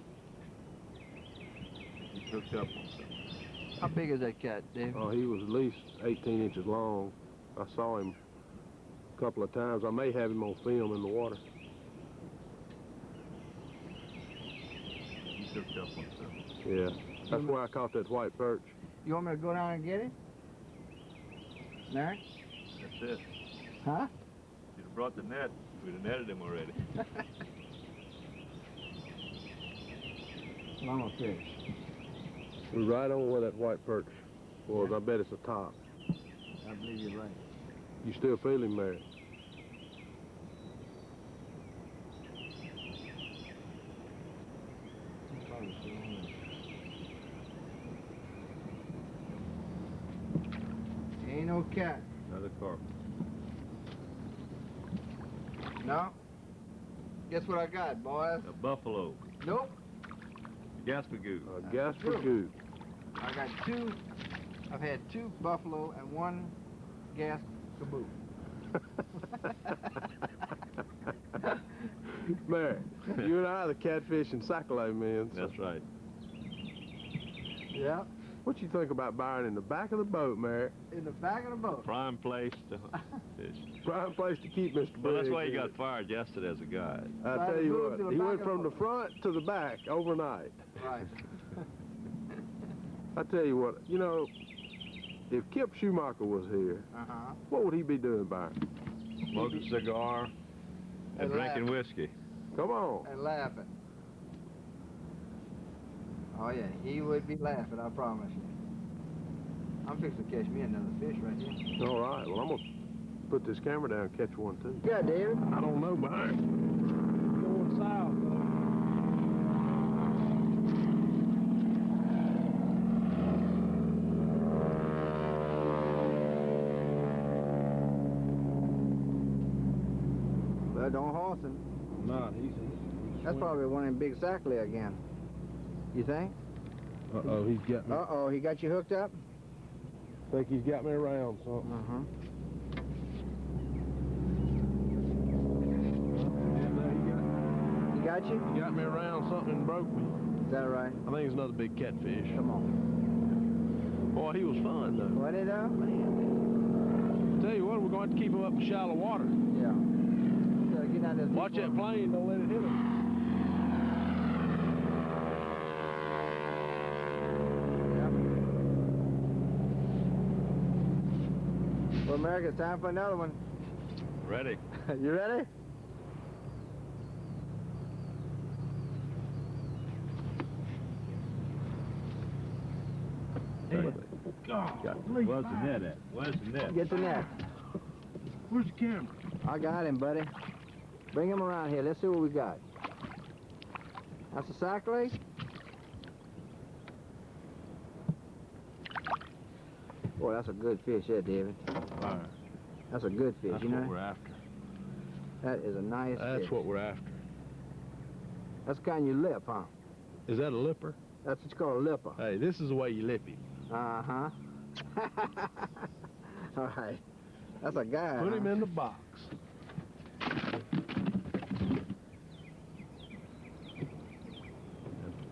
He's hooked up on something. How big is that cat, Dave? Oh, he was at least 18 inches long. I saw him a couple of times. I may have him on film in the water. He's hooked up on something. Yeah, that's where I caught that white perch. You want me to go down and get it? Mary? That's it. Huh? You'd have brought the net. We'd have netted him already. Long fish. We're right on where that white perch was. I bet it's a top. I believe you're right. You still feel him, Mary? Ain't no cat. Another carp. No? Guess what I got, boys? A buffalo. Nope. Gaspagoo. A gaspagoo. I got 2. I've had 2 buffalo and 1 gas caboose. Mary, you and I are the catfish and saccalay men. So That's right. Yeah. what you think about Byron in the back of the boat, Mary? In the back of the boat. Prime place to fish. Prime place to keep Mr. Briggs. Well, that's why he in. got fired yesterday as a guide. I Right, tell you moved to what, the he back went of from the the front to the back overnight. Right. I tell you what, you know, if Kip Schumacher was here, what would he be doing, Byron? Smoking a cigar and drinking whiskey. Come on. And laughing. Oh yeah, he would be laughing, I promise you. I'm fixing to catch me another fish right here. All right, well, I'm going to put this camera down and catch one, too. Yeah, David. I don't know, Byron. Going south, Well, don't horse him. Not easy. That's probably one of them big sackler again. You think? Uh-oh, he's got me. Uh-oh, he got you hooked up? think he's got me around something. He got you? He got me around something and broke me. Is that right? I think it's another big catfish. Come on. Boy, he was fun, though. What it though? Tell you what, we're going to have to keep him up in shallow water. Yeah. Get out this Watch that plane, don't let it hit him. Well, America, it's time for another one. Ready. You ready? Where's the net at? Where's the net? Get the net. Where's the camera? I got him, buddy. Bring him around here. Let's see what we got. That's a sack leg? Boy, that's a good fish there, David. Right. That's a good fish, That's you know? what we're after. That is a nice That's fish. what we're after. That's the kind you lip, huh? Is that a lipper? That's what's called a lipper. Hey, this is the way you lip him. Uh-huh. All right. That's a guy, Put him in the box.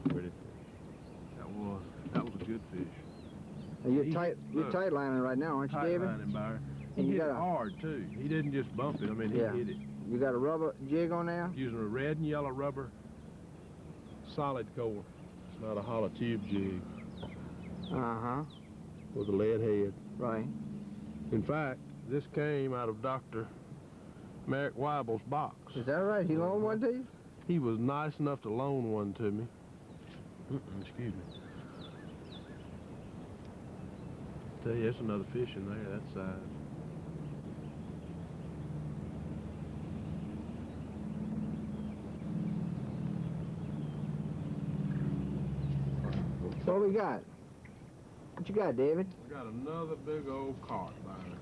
Pretty. That was a good fish. You're tight lining right now, aren't you, David? Tight lining, Byron. And He you hit got it hard, too. He didn't just bump it. I mean, he Yeah. hit it. You got a rubber jig on there? Using a red and yellow rubber solid core. It's not a hollow tube jig Uh-huh. with a lead head. Right. In fact, this came out of Dr. Merrick Weibel's box. Is that right? He loaned one to you? He was nice enough to loan one to me. Excuse me. Tell you, there's another fish in there that size. What we got? What you got, David? We got another big old carp, Byron.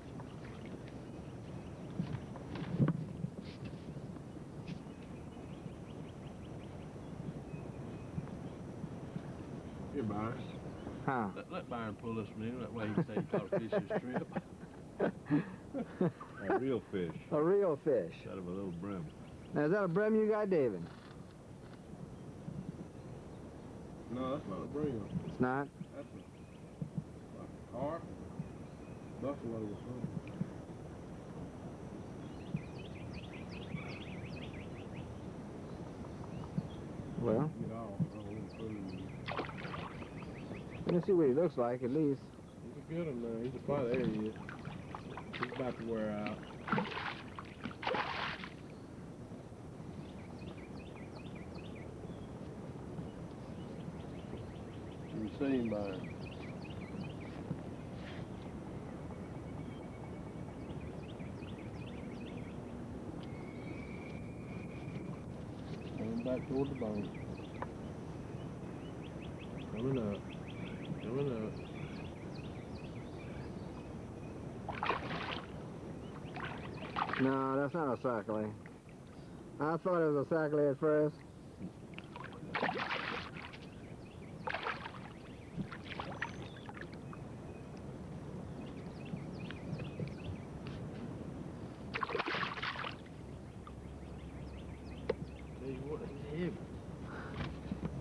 Here, Byron. Huh? Let Byron pull this one in. That way he can say he caught a fish this trip. A real fish. A real fish. Instead of a little brim. Now, is that a brim you got, David? No, that's not a brim. It's not? That's a carp. Buffalo or something. Well, Get off. I don't want to put him in. let me see what he looks like, at least. He's a good one now. He's a fly. There he is. He's about to wear out. You see him, Byron? Coming back toward the boat. Coming up. Coming up. No, that's not a sackle. I thought it was a sackle at first.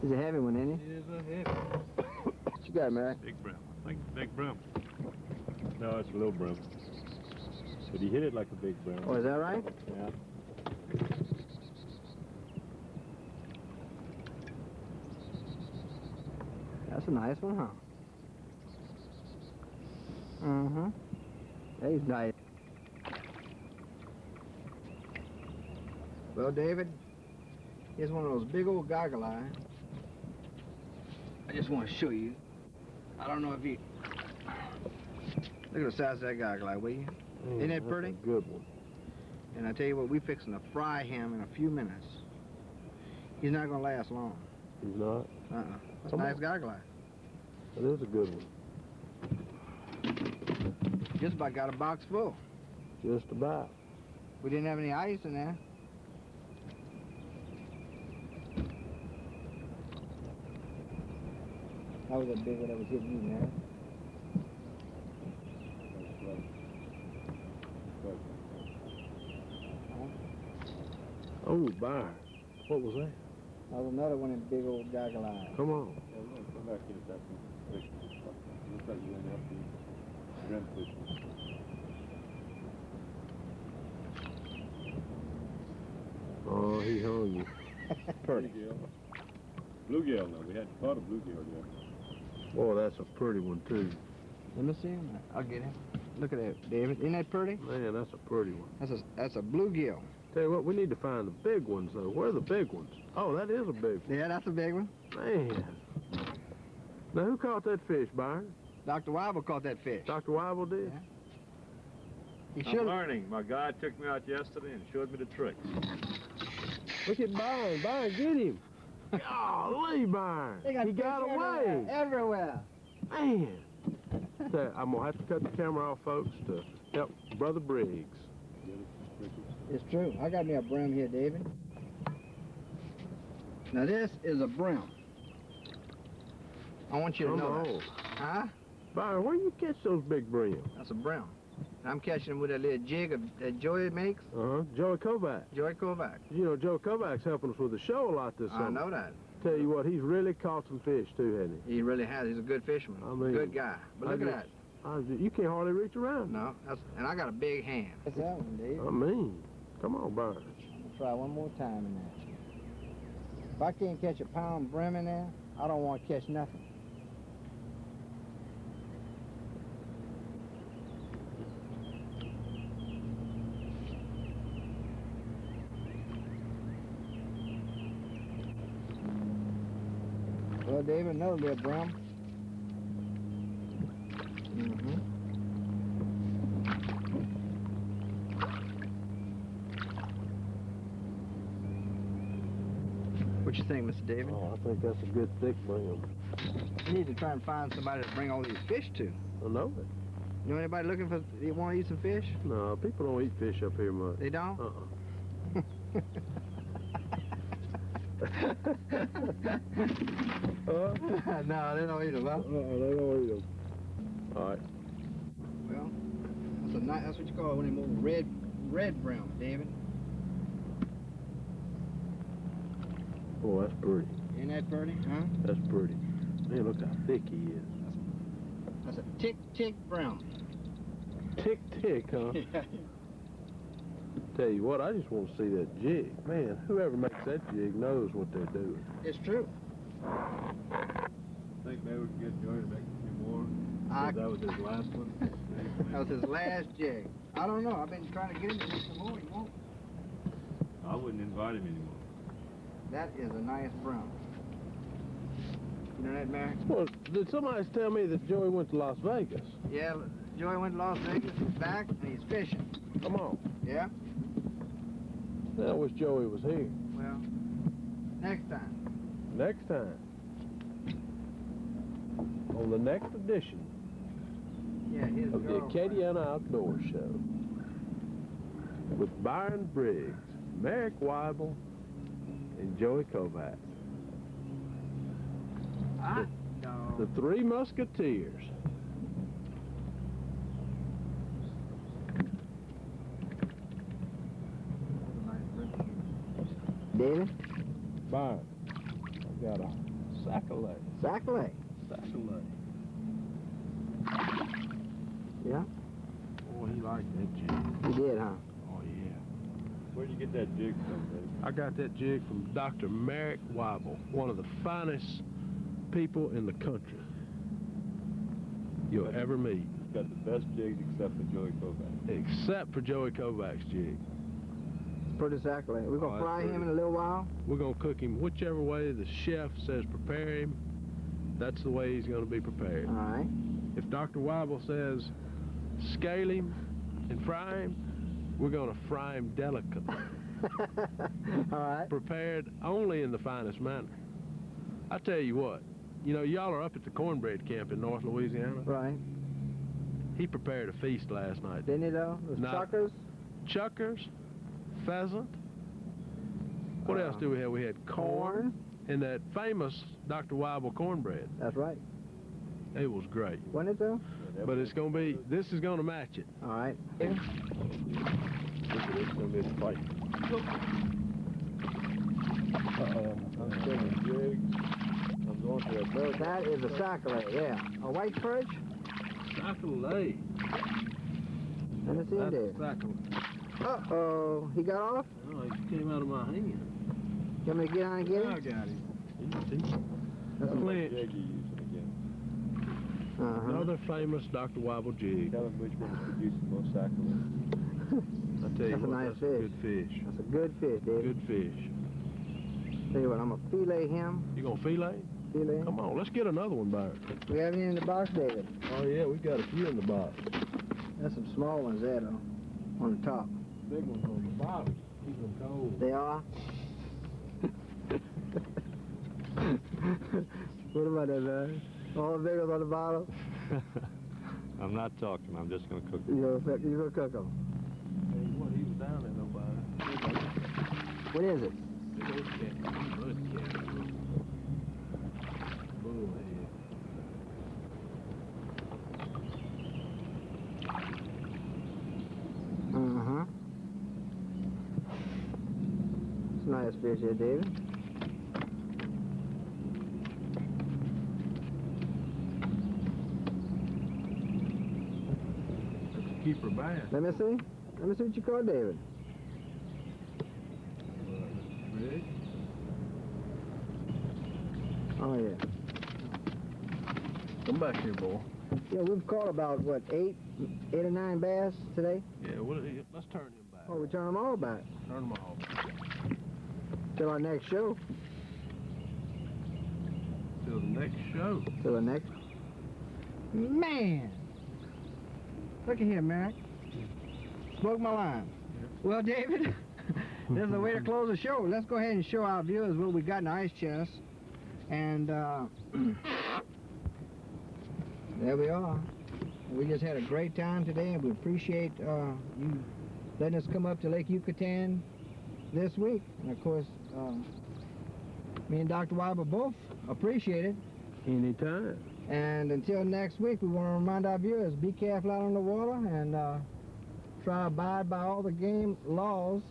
He's a heavy one, isn't He is a heavy. What you got, Mary? Big brim. Like a big brim. No, it's a little brim. But he hit it like a big brim. Oh, is that right? Yeah. That's a nice one, huh? Mm-hmm. He's nice. Well, David, here's one of those big old goggle eyes. I just want to show you. I don't know if you... Look at the size of that goggle eye, will you? Isn't that pretty? That's a good one. And I tell you what, we're fixing to fry him in a few minutes. He's not going to last long. He's not? Uh-uh. That's a Come nice on. goggle eye. That is a good one. Just about got a box full. Just about. We didn't have any ice in there. That was a big one that was hitting you, man. Oh, Byron. What was that? That was another one of them big old goggle eyes. Come on. Yeah, we're gonna come back here this afternoon. Looks like you're gonna have to rim fish. Oh, he hungry. Pretty. Bluegill now. We hadn't caught a bluegill yet. Boy, that's a pretty one, too. Let me see him. I'll get him. Look at that, David. Isn't that pretty? Man, that's a pretty one. That's a bluegill. Tell you what, we need to find the big ones, though. Where are the big ones? Oh, that is a big one. Yeah, that's a big one. Man. Now, who caught that fish, Byron? Dr. Weibel caught that fish. Dr. Weibel did? Yeah. I'm learning. My guide took me out yesterday and showed me the tricks. Look at Byron. Byron, get him. Golly, Byron. He got away. Everywhere. Man. I'm going to have to cut the camera off, folks, to help Brother Briggs. It's true. I got me a brim here, David. Now this is a brim. I want you to know that. Huh? Byron, where you catch those big brims? That's a brim. I'm catching them with that little jig that Joey makes. Uh-huh. Joey Kovac. Joey Kovac. You know, Joey Kovac's helping us with the show a lot this summer. I know that. Tell you what, he's really caught some fish, too, hasn't he? He really has. He's a good fisherman. I mean, good guy. But look at that. You can't hardly reach around. No, and I got a big hand. What's that one, Dave? I mean, come on, Byron. I'll try one more time in that. If I can't catch a pound brim in there, I don't want to catch nothing. Well, David, another little brim. What you think, Mr. David? Oh, I think that's a good thick brim. We need to try and find somebody to bring all these fish to. I know it. You know anybody looking for, you want to eat some fish? No, people don't eat fish up here much. They don't? Uh-uh. No, they don't eat them, huh? They don't eat them. All right. Well, that's what you call one of them old red brim, David. Boy, that's pretty. Ain't that pretty, huh? That's pretty. Man, look how thick he is. That's a tick brim. Tick, huh? Tell you what, I just want to see that jig. Man, whoever makes that jig knows what they're doing. It's true. Think maybe we can get Joey to make a few more? That was his last one? That was his last jig. I don't know. I've been trying to get him to make some more. He won't. I wouldn't invite him anymore. That is a nice brim. You know that, Mary? Well, did somebody tell me that Joey went to Las Vegas? Yeah, Joey went to Las Vegas, he's back, and he's fishing. Come on. Yeah? I wish Joey was here. Well, next time. Next time. On the next edition of the Acadiana Outdoor Show with Byron Briggs, Merrick Weibel, and Joey Kovac. The Three Musketeers. David? Byron, I've got a sac-a-lay. Sac-a-lay? Sac-a-lay. Yeah? Boy, he liked that jig. He did, huh? Oh, yeah. Where'd you get that jig from, Dave? I got that jig from Dr. Merrick Weibel, one of the finest people in the country you'll ever meet. He's got the best jigs except for Joey Kovac. Except for Joey Kovac's jig. Pretty sac-a-lay. We're going to fry him in a little while? We're going to cook him whichever way the chef says prepare him. That's the way he's going to be prepared. All right. If Dr. Weibel says scale him and fry him, we're going to fry him delicately. All right. Prepared only in the finest manner. I tell you what, you know, y'all are up at the cornbread camp in North Louisiana. Right. He prepared a feast last night. Didn't he, though? Those chuckers? Chuckers, pheasant. What else do we have? We had corn and that famous Dr. Weibel cornbread. That's right. It was great. Wasn't it, though? But it's going to be, this is going to match it. All right. Look at this, it's going to be a fight. I'm sitting jigs. I'm going to a bird. That is a sacalay, yeah. A white perch? Sacalay. Let me see That's there. sacalay. Uh-oh. He got off? No, he came out of my hand. You want me to get on and get him? I got him. Easy. That's a Clinch. Jig you using again. Another famous Dr. Wobble jig. Tell him which one is producing most sacalay. I tell you That's a what, nice that's fish. a good fish. That's a good fish, David. Good fish. Tell you what, I'm going to fillet him. You gonna fillet? Fillet him. Come on, let's get another one, Byron. We have any in the box, David? Oh yeah, we got a few in the box. There's some small ones there, though, on the top. Big ones on the bottom. Keep them cold. They are? What about that, man? All the big ones on the bottom? I'm not talking. I'm just going to cook You gonna cook them? Hey, what, he was down there, nobody. What is it? Big old cat. Mud cat. Bullhead. Uh-huh. It's a nice fish here, David. Keeper bass. Let me see. Let me see what you caught, David. Big. Oh, yeah. Come back here, boy. Yeah, we've caught about, what, eight or nine bass today? Yeah, well, let's turn him back. Oh, we turn them all back. Turn them off. Till our next show. Till the next show. Till the next... Man! Look at here, Merrick. Spoke my line. Well, David, this is the way to close the show. Let's go ahead and show our viewers what we got in the ice chest. And, there we are. We just had a great time today, and we appreciate you letting us come up to Lake Yucatan this week. And, of course, me and Dr. Weiber both appreciate it. Anytime. And until next week, we want to remind our viewers, be careful out on the water and try to abide by all the game laws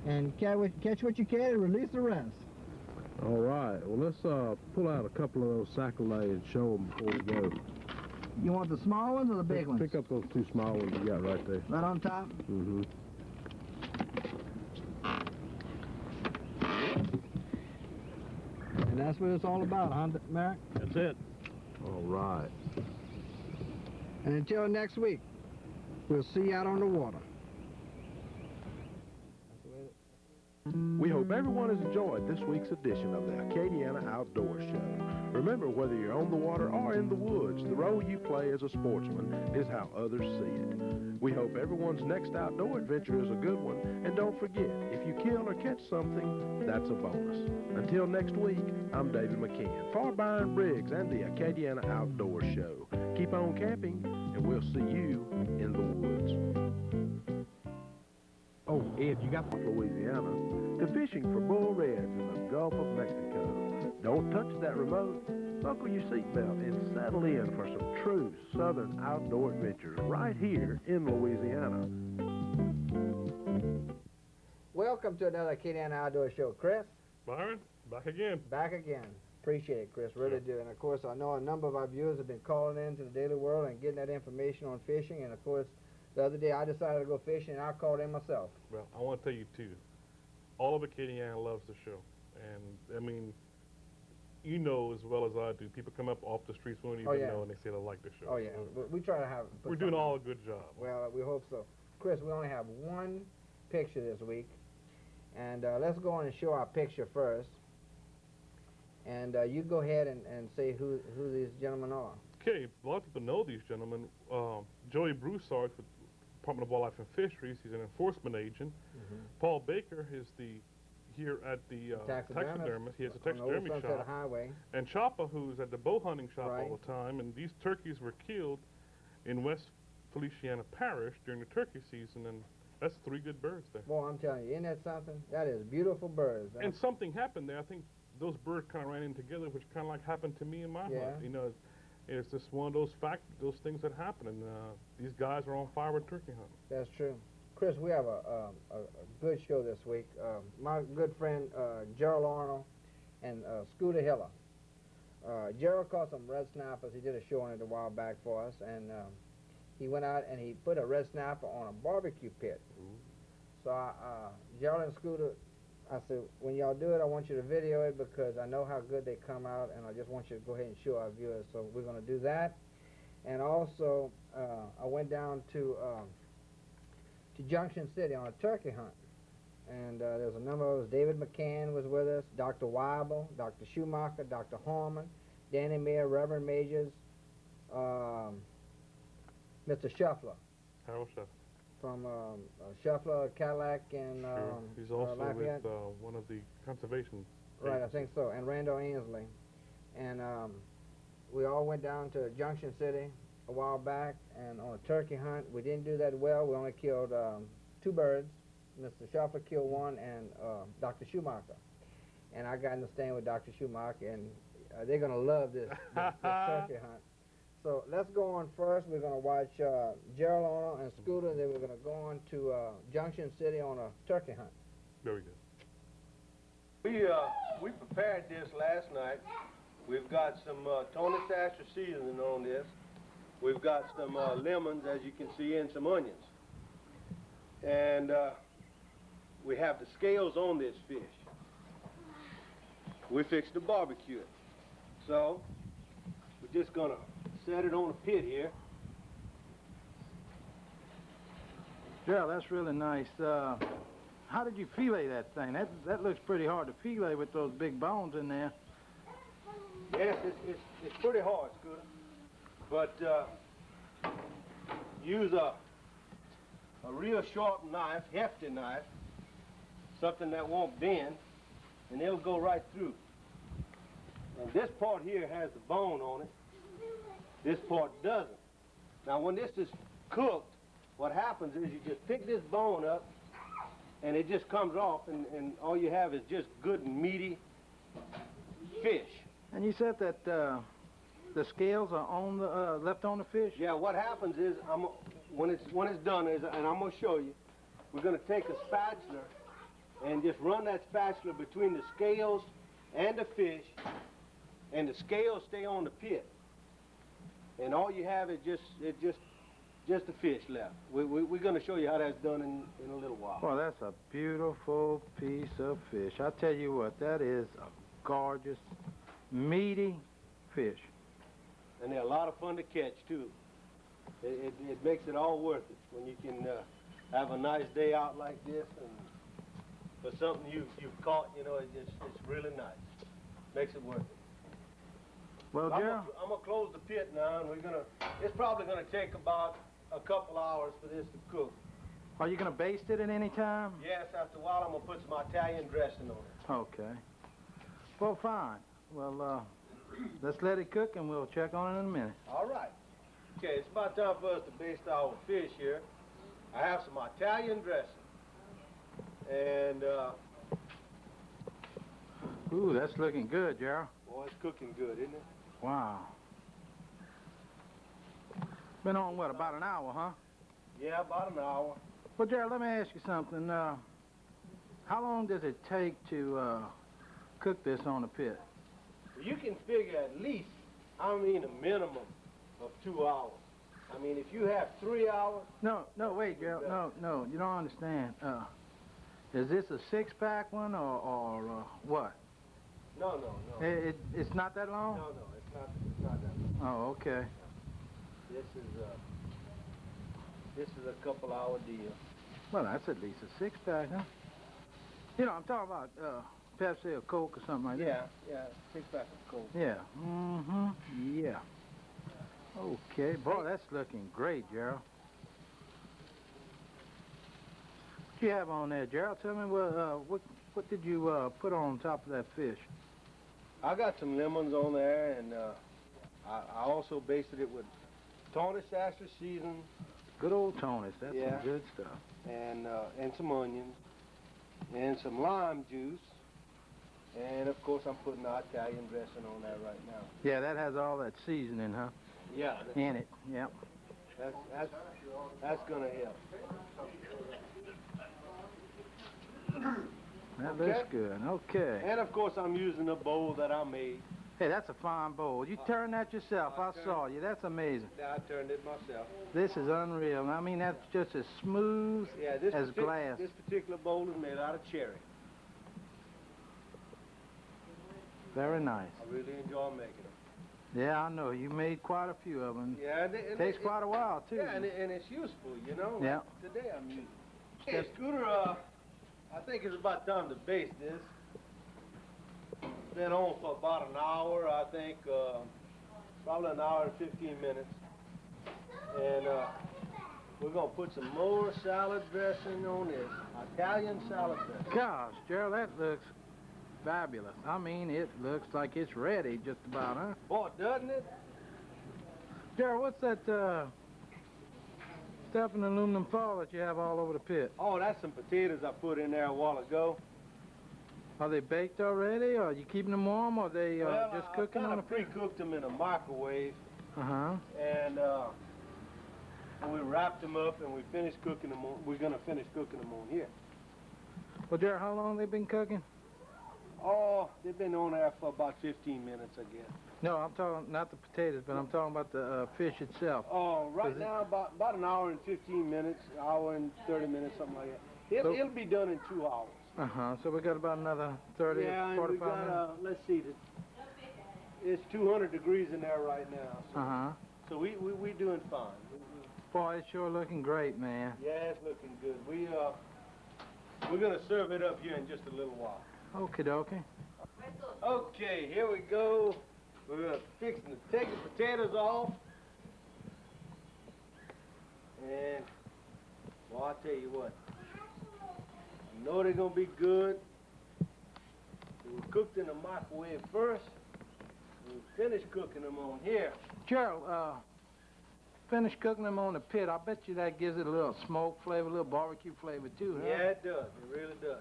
and catch what you can and release the rest. All right. Well, let's pull out a couple of those sacalay and show them before we go. You want the small ones or the big ones? Pick up those two small ones you got right there. Right on top? Mm-hmm. And that's what it's all about, huh, Merrick? That's it. All right. And until next week, we'll see you out on the water. We hope everyone has enjoyed this week's edition of the Acadiana Outdoor Show. Remember, whether you're on the water or in the woods, the role you play as a sportsman is how others see it. We hope everyone's next outdoor adventure is a good one, and don't forget, if you kill or catch something, that's a bonus. Until next week, I'm David McCann for Byron Briggs and the Acadiana Outdoor Show. Keep on camping, and we'll see you in the woods. Oh, Ed, you got Louisiana to fishing for bull reds in the Gulf of Mexico. Don't touch that remote. Buckle your seatbelt and settle in for some true southern outdoor adventures right here in Louisiana. Welcome to another Acadiana Outdoor Show. Chris? Byron, back again. Back again. Appreciate it, Chris. Really do. And, of course, I know a number of our viewers have been calling in to the Daily World and getting that information on fishing. And, of course, the other day I decided to go fishing, and I called in myself. Well, I want to tell you, too, all of Acadiana loves the show. And, I mean, you know as well as I do, people come up off the streets, we don't even know, and they say they like the show. Oh, yeah. So we try to have... we're doing all a good job. Well, we hope so. Chris, we only have one picture this week. And let's go on and show our picture first. And you go ahead and say who these gentlemen are. Okay, a lot of people know these gentlemen. Joey Broussard with Department of Wildlife and Fisheries, he's an enforcement agent. Paul Baker is here at the taxidermist. He has a taxidermy shop. Sunset Highway. And Choppa, who's at the bow hunting shop all the time. And these turkeys were killed in West Feliciana Parish during the turkey season, and that's 3 good birds there. Boy, I'm telling you, isn't that something? That is beautiful birds. And something happened there. I think those birds kind of ran in together, which kind of like happened to me in my hunt. You know, it's just one of those things that happen, and these guys are on fire with turkey hunting. That's true. Chris, we have a good show this week. My good friend Gerald Arnold and Scooter Hiller. Gerald caught some red snappers. He did a show on it a while back for us, and he went out and he put a red snapper on a barbecue pit. So Gerald and Scooter, I said, when y'all do it, I want you to video it because I know how good they come out, and I just want you to go ahead and show our viewers. So we're going to do that. And also, I went down to Junction City on a turkey hunt. And there's a number of us. David McCann was with us, Dr. Weibel, Dr. Schumacher, Dr. Harmon, Danny Mayer, Reverend Majors, Mr. Shuffler. Harold Shuffler. From Shuffler, Cadillac, and he's also Lafayette. with one of the conservation Right, agencies. I think so. And Randall Ainsley. And we all went down to Junction City a while back and on a turkey hunt. We didn't do that well. We only killed 2 birds. Mr. Shuffler killed 1 and Dr. Schumacher. And I got in the stand with Dr. Schumacher, and they're going to love this turkey hunt. So let's go on first. We're going to watch Gerald Arnold and Scooter, and then we're going to go on to Junction City on a turkey hunt. Very good. We prepared this last night. We've got some Tony Thatcher seasoning on this. We've got some lemons, as you can see, and some onions. And we have the scales on this fish. We fixed to barbecue it. So we're just gonna set it on a pit here. Gerald, that's really nice. How did you fillet that thing? That looks pretty hard to fillet with those big bones in there. Yes, it's pretty hard, Scooter. But use a real sharp knife, hefty knife, something that won't bend, and it'll go right through. And this part here has the bone on it. This part doesn't. Now, when this is cooked, what happens is you just pick this bone up, and it just comes off, and all you have is just good and meaty fish. And you said that the scales are on the left on the fish? Yeah. What happens is when it's done is, and I'm gonna show you. We're gonna take a spatula and just run that spatula between the scales and the fish, and the scales stay on the pit. And all you have is just the fish left. We're gonna show you how that's done in a little while. Well, that's a beautiful piece of fish. I tell you what, that is a gorgeous, meaty fish. And they're a lot of fun to catch too. It makes it all worth it when you can have a nice day out like this, and for something you've caught, you know, it's really nice. Makes it worth it. Well, Gerald, I'm gonna close the pit now, and it's probably gonna take about a couple hours for this to cook. are you going to baste it at any time? Yes, after a while I'm gonna put some Italian dressing on it. Okay. Well, fine. Well, let's let it cook, and we'll check on it in a minute. All right. Okay, it's about time for us to baste our fish here. I have some Italian dressing. And, Ooh, that's looking good, Gerald. boy, it's cooking good, isn't it? Wow. Been on, what, about an hour, huh? Yeah, about an hour. Well, Gerald, let me ask you something. How long does it take to cook this on the pit? You can figure at least, I mean, a minimum of 2 hours. I mean, if you have 3 hours... No, wait, Gerald. No, you don't understand. Is this a 6-pack one or what? No. It's not that long? No, it's not that long. Oh, okay. This is a couple hour deal. Well, that's at least a 6-pack, huh? You know, I'm talking about Pepsi or Coke or something like that. Yeah, 6-pack of Coke. Yeah. Mm-hmm. Yeah. Okay. Boy, that's looking great, Gerald. What you have on there, Gerald? Tell me what did you put on top of that fish? I got some lemons on there, and I also basted it with Tony Thatcher seasoning. Good old Tony's. That's some good stuff. And some onions, and some lime juice, and of course I'm putting the Italian dressing on that right now. Yeah, that has all that seasoning, huh? Yeah. In it, yep. That's gonna help. That looks good. Okay. And of course, I'm using a bowl that I made. Hey, that's a fine bowl. You turned that yourself. I saw you. That's amazing. Yeah, I turned it myself. This is unreal. I mean, that's just as smooth as glass. This particular bowl is made out of cherry. Very nice. I really enjoy making them. Yeah, I know. You made quite a few of them. Yeah, it takes quite a while, too. Yeah, and it's useful, you know. Yeah. Today I'm using it. Hey, Scooter, I think it's about time to baste this. It's been on for about an hour, I think, probably an hour and 15 minutes. And we're going to put some more salad dressing on this, Italian salad dressing. Gosh, Gerald, that looks fabulous. I mean, it looks like it's ready just about, huh? Boy, doesn't it? Gerald, what's that stuff in aluminum foil that you have all over the pit? Oh, that's some potatoes I put in there a while ago. Are they baked already, or are you keeping them warm, or are they just cooking on the pit? I pre-cooked them in a microwave. Uh-huh. And we wrapped them up, and we finished cooking them on, we're going to finish cooking them on here. Well, Gerald, how long have they been cooking? Oh, they've been on there for about 15 minutes, I guess. No, I'm talking, not the potatoes, but I'm talking about the fish itself. Oh, right now, about an hour and 15 minutes, hour and 30 minutes, something like that. It'll be done in 2 hours. Uh-huh, so we got about another 30 yeah, 45 and we got, minutes? let's see, it's 200 degrees in there right now. So, uh-huh. So we doing fine. Boy, it's sure looking great, man. Yeah, it's looking good. We're going to serve it up here in just a little while. Okie dokie. Okay, here we go. We're fixing to take the potatoes off. And, well, I'll tell you what. I know they're going to be good. They were cooked in the microwave first. We finished cooking them on here. Gerald, finish cooking them on the pit. I bet you that gives it a little smoke flavor, a little barbecue flavor, too, huh? Yeah, it does. It really does.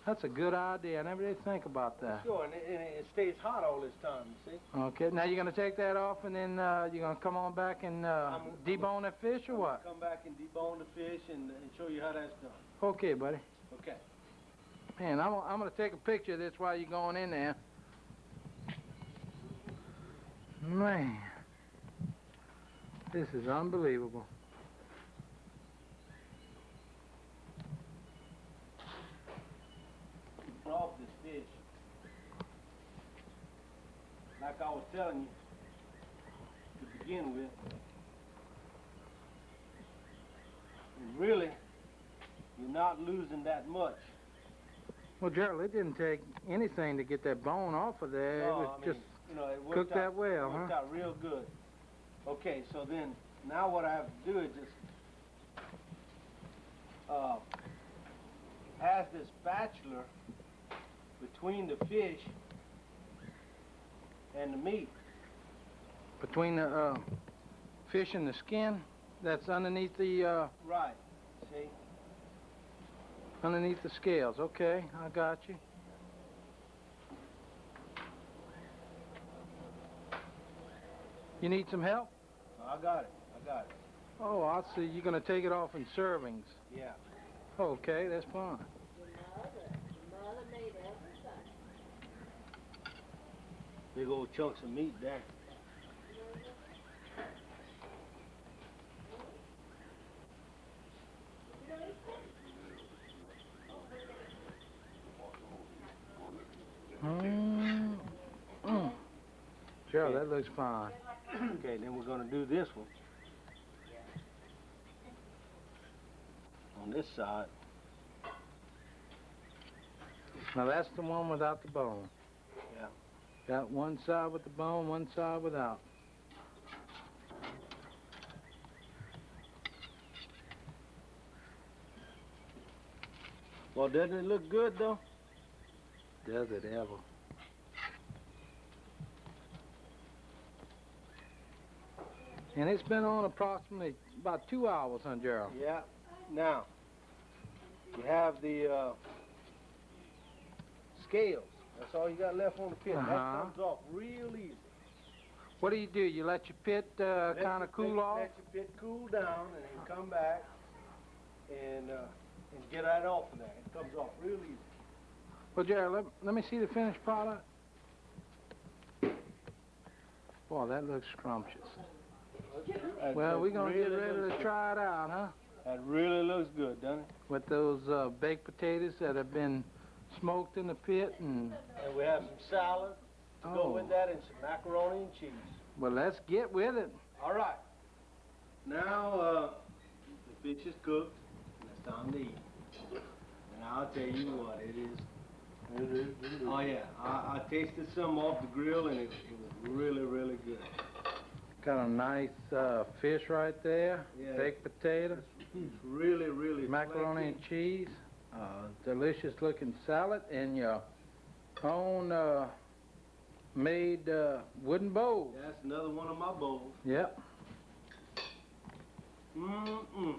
That's a good idea. I never did think about that. Sure, and it stays hot all this time, you see. Okay, now you're going to take that off, and then you're going to come on back and debone that fish, or what? Come back and debone the fish and show you how that's done. Okay, buddy. Okay. Man, I'm going to take a picture of this while you're going in there. Man, this is unbelievable. Off this fish. Like I was telling you to begin with. And really, you're not losing that much. Well, Gerald, it didn't take anything to get that bone off of there. No, it was just it cooked that well, worked out real good. Okay, so then, now what I have to do is just pass this spatula between the fish and the meat. Between the fish and the skin, that's underneath the... Right, see? Underneath the scales. Okay, I got you. You need some help? I got it. Oh, I see. You're going to take it off in servings. Yeah. Okay, that's fine. Big old chunks of meat there. Sure, that looks fine. Okay, then we're going to do this one. On this side. Now that's the one without the bone. Yeah. Got one side with the bone, one side without. Well, doesn't it look good, though? Does it ever? And it's been on approximately about 2 hours, huh, Gerald? Yeah. Now, you have the scales. That's all you got left on the pit. That comes off real easy. What do? You let your pit kind of cool off? Let your pit cool down and then come back and get right off of there. It comes off real easy. Well, Jerry, let me see the finished product. Boy, that looks scrumptious. Well, we're going to get ready to try it out, huh? That really looks good, doesn't it? With those baked potatoes that have been smoked in the pit and we have some salad to go with that and some macaroni and cheese. Well, let's get with it. All right. Now, the fish is cooked, and it's time to eat. And I'll tell you what, it is. Oh, yeah. I tasted some off the grill, and it was really, really good. Got a nice fish right there, Yeah. baked potatoes. It's really, really macaroni flaky. and cheese, delicious looking salad, and your own made wooden bowl. That's another one of my bowls. Yep. Mm-mm.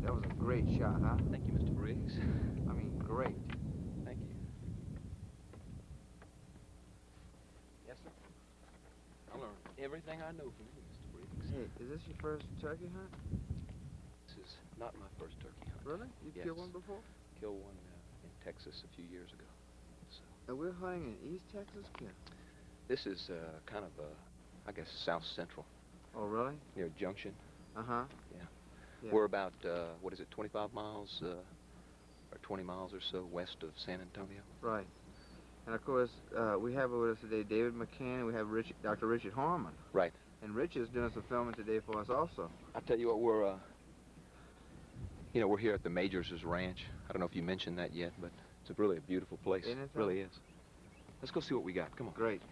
That was a great shot, huh? Thank you, Mr. Briggs. I mean, great. Thank you. Yes, sir. I learned everything I know from you, Mr. Briggs. Hey, is this your first turkey hunt? This is not my first turkey hunt. Really? You've Yes. killed one before? Killed one in Texas a few years ago. So. And we're hunting in East Texas, Ken? This is kind of, I guess, South Central. Oh, really? Near Junction. Uh-huh. Yeah. Yeah. We're about, 25 miles or 20 miles or so west of San Antonio. Right. And, of course, we have with us today David McCann, and we have Dr. Richard Harmon. Right. And Rich is doing some filming today for us also. I'll tell you what, we're here at the Majors' ranch. I don't know if you mentioned that yet, but it's really a beautiful place. Isn't it, It really is. Let's go see what we got. Come on. Great.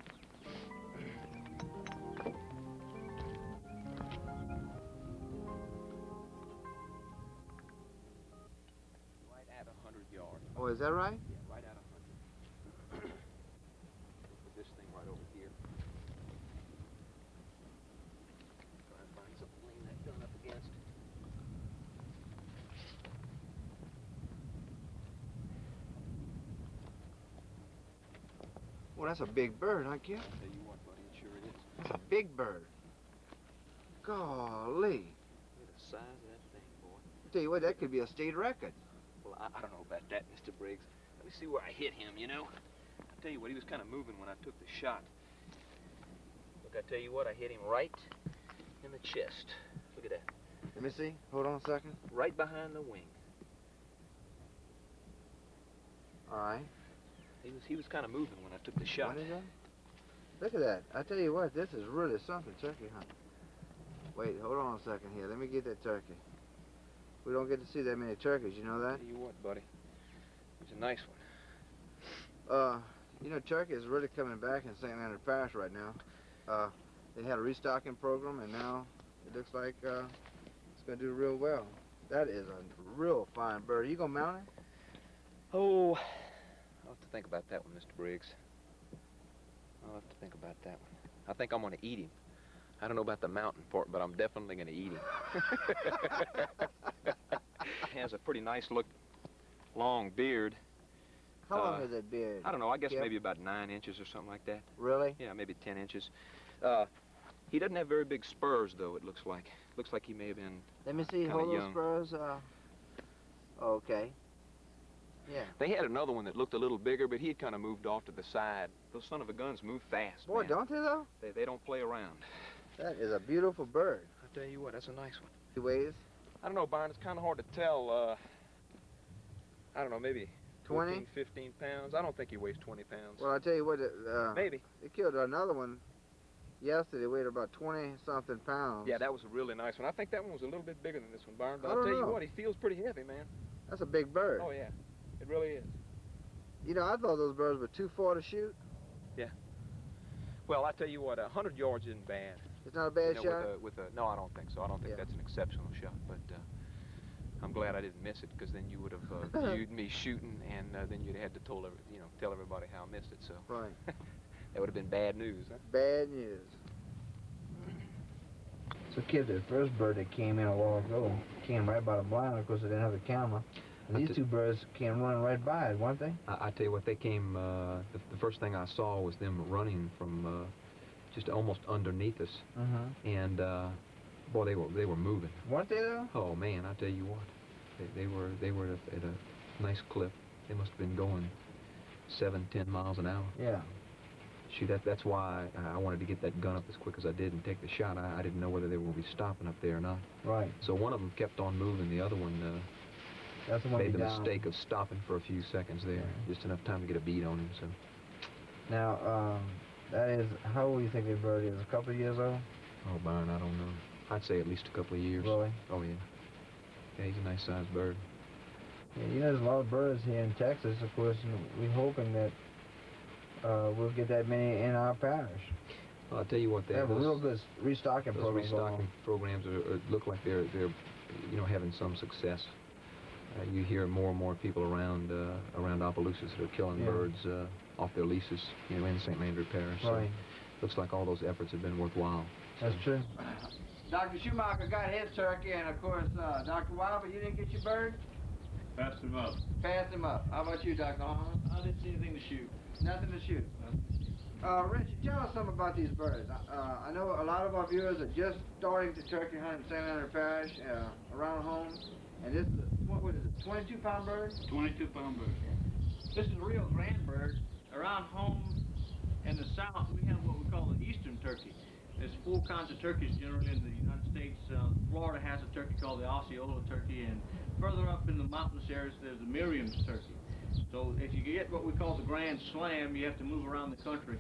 Right at 100 yards. Oh, is that right? Yeah, right at 100. Put this thing right over here. Try and find something to lean that gun up against. Well, that's a big bird, huh, Ken? Tell you what, buddy, it sure it is. That's a big bird. Golly. Look at the size of that thing, boy. I tell you what, that could be a state record. Well, I don't know about that, Mr. Briggs. Let me see where I hit him, you know? I tell you what, he was kind of moving when I took the shot. Look, I tell you what, I hit him right in the chest. Look at that. Let me see. Hold on a second. Right behind the wing. All right. He was kind of moving when I took the shot. Look at that. I tell you what, this is really something, turkey hunting. Wait, hold on a second here. Let me get that turkey. We don't get to see that many turkeys, you know that? Tell you what, buddy. It's a nice one. You know, turkey is really coming back in St. Leonard Parish right now. They had a restocking program, and now it looks like it's going to do real well. That is a real fine bird. Are you going to mount it? Oh, I'll have to think about that one, Mr. Briggs. I'll have to think about that one. I think I'm going to eat him. I don't know about the mountain part, but I'm definitely going to eat him. He has a pretty nice look, long beard. How long is that beard? I don't know. I guess maybe about 9 inches or something like that. Really? Yeah, maybe 10 inches. He doesn't have very big spurs, though, it looks like. Looks like he may have been Let me see. Hold those spurs. Okay. Yeah. They had another one that looked a little bigger, but he had kind of moved off to the side. Those son of a guns move fast, Boy, man. don't they, though? They don't play around. That is a beautiful bird. I tell you what, that's a nice one. He weighs? I don't know, Byron. It's kind of hard to tell. I don't know, maybe 20? 14, 15 pounds. I don't think he weighs 20 pounds. Well, I tell you what. Maybe. They killed another one yesterday. Weighed about 20-something pounds. Yeah, that was a really nice one. I think that one was a little bit bigger than this one, Byron. But I'll tell you what, he feels pretty heavy, man. That's a big bird. Oh, yeah. It really is. You know, I thought those birds were too far to shoot. Yeah. Well, I tell you what, 100 yards isn't bad. It's not a bad shot? No, I don't think so. I don't think that's an exceptional shot. But I'm glad I didn't miss it, because then you would have viewed me shooting, and then you'd have had to tell everybody how I missed it. So right. That would have been bad news, huh? Bad news. So, kid, the first bird that came in a while ago came right by the blind. Of course, they didn't have a camera. And these two birds came running right by it, weren't they? I tell you what, they came, the first thing I saw was them running from just almost underneath us. And, boy, they were moving. Weren't they, though? Oh, man, I tell you what. They were at a nice clip. They must have been going 7-10 miles an hour. Yeah. Shoot, that's why I wanted to get that gun up as quick as I did and take the shot. I didn't know whether they were going to be stopping up there or not. Right. So one of them kept on moving. The other one That's the one made the mistake of stopping for a few seconds there. Just enough time to get a bead on him. So. Now, that is, how old do you think that bird is? A couple of years old? Oh, Byron, I don't know. I'd say at least a couple of years. Really? Oh, yeah. Yeah, he's a nice-sized bird. Yeah, you know, there's a lot of birds here in Texas, of course, and we're hoping that we'll get that many in our parish. Well, I'll tell you what, they have a real good restocking program. Those restocking programs look like they're having some success. You hear more and more people around Opelousas that are killing birds off their leases, in St. Landry Parish. So right. Looks like all those efforts have been worthwhile. That's true. Dr. Schumacher got his turkey, and of course, Dr. Wilder, you didn't get your bird? Passed him up. Passed him up. How about you, Dr. Holland? I didn't see anything to shoot. Nothing to shoot. Richard, tell us something about these birds. I know a lot of our viewers are just starting to turkey hunt in St. Leonard Parish, around home. And this is, what is it, 22-pound bird? 22-pound bird. This is a real grand bird. Around home in the south, we have what we call an eastern turkey. There's 4 kinds of turkeys generally in the United States. Florida has a turkey called the Osceola turkey, and further up in the mountainous areas, there's the Merriam's turkey. So if you get what we call the Grand Slam, you have to move around the country.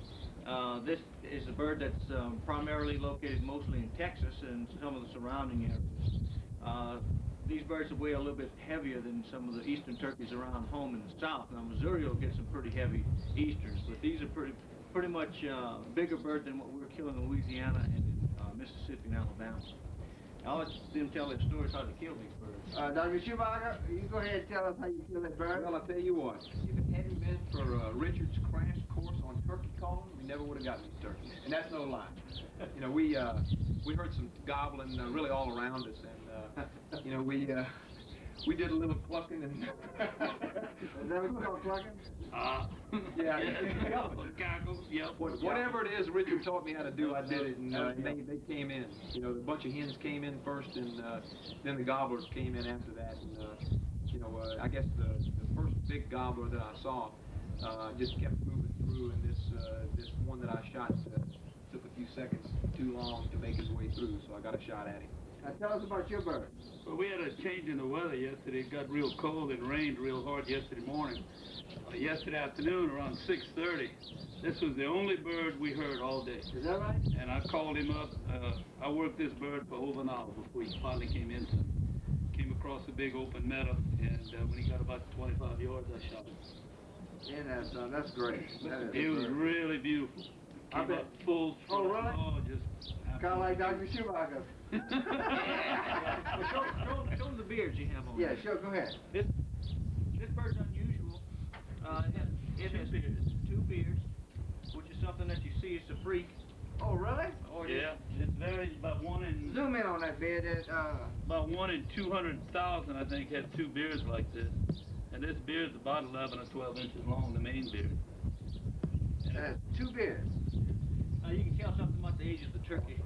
This is a bird that's primarily located mostly in Texas and some of the surrounding areas. These birds will weigh a little bit heavier than some of the eastern turkeys around home in the south. Now, Missouri will get some pretty heavy easterns, but these are pretty much bigger birds than what we're killing in Louisiana and in Mississippi and Alabama. I'll let them tell their stories how to kill these birds. Dr. Schumacher, you go ahead and tell us how you kill that bird. Well, I'll tell you what, if it hadn't been for Richard's crash course on turkey calling, we never would have gotten these turkeys. And that's no lie. We heard some gobbling really all around us, and we did a little clucking and. Is that what you call clucking? Yeah. Whatever it is Richard taught me how to do, I did it, and they came in. A bunch of hens came in first, and then the gobblers came in after that. And I guess the first big gobbler that I saw just kept moving through, and this one that I shot took a few seconds too long to make his way through, so I got a shot at him. Now tell us about your bird. Well, we had a change in the weather yesterday. It got real cold and rained real hard yesterday morning. Yesterday afternoon around 6:30. This was the only bird we heard all day. Is that right? And I called him up. I worked this bird for over an hour before he finally came in. Came across a big open meadow, and when he got about 25 yards, I shot him. Yeah, that's great. It was really beautiful. I bet. Full. Oh, really? Oh, just kind of like Dr. Schumacher. Well, show them the beards you have on. Yeah, sure. Go ahead. This bird's unusual. It has two beards, which is something that you see as a freak. Oh, really? Oh, yeah. It's very about one in. Zoom in on that beard. About 1 in 200,000, I think, had two beards like this. And this beard's about 11 or 12 inches long, the main beard. Two beards. You can tell something about the age of the turkey.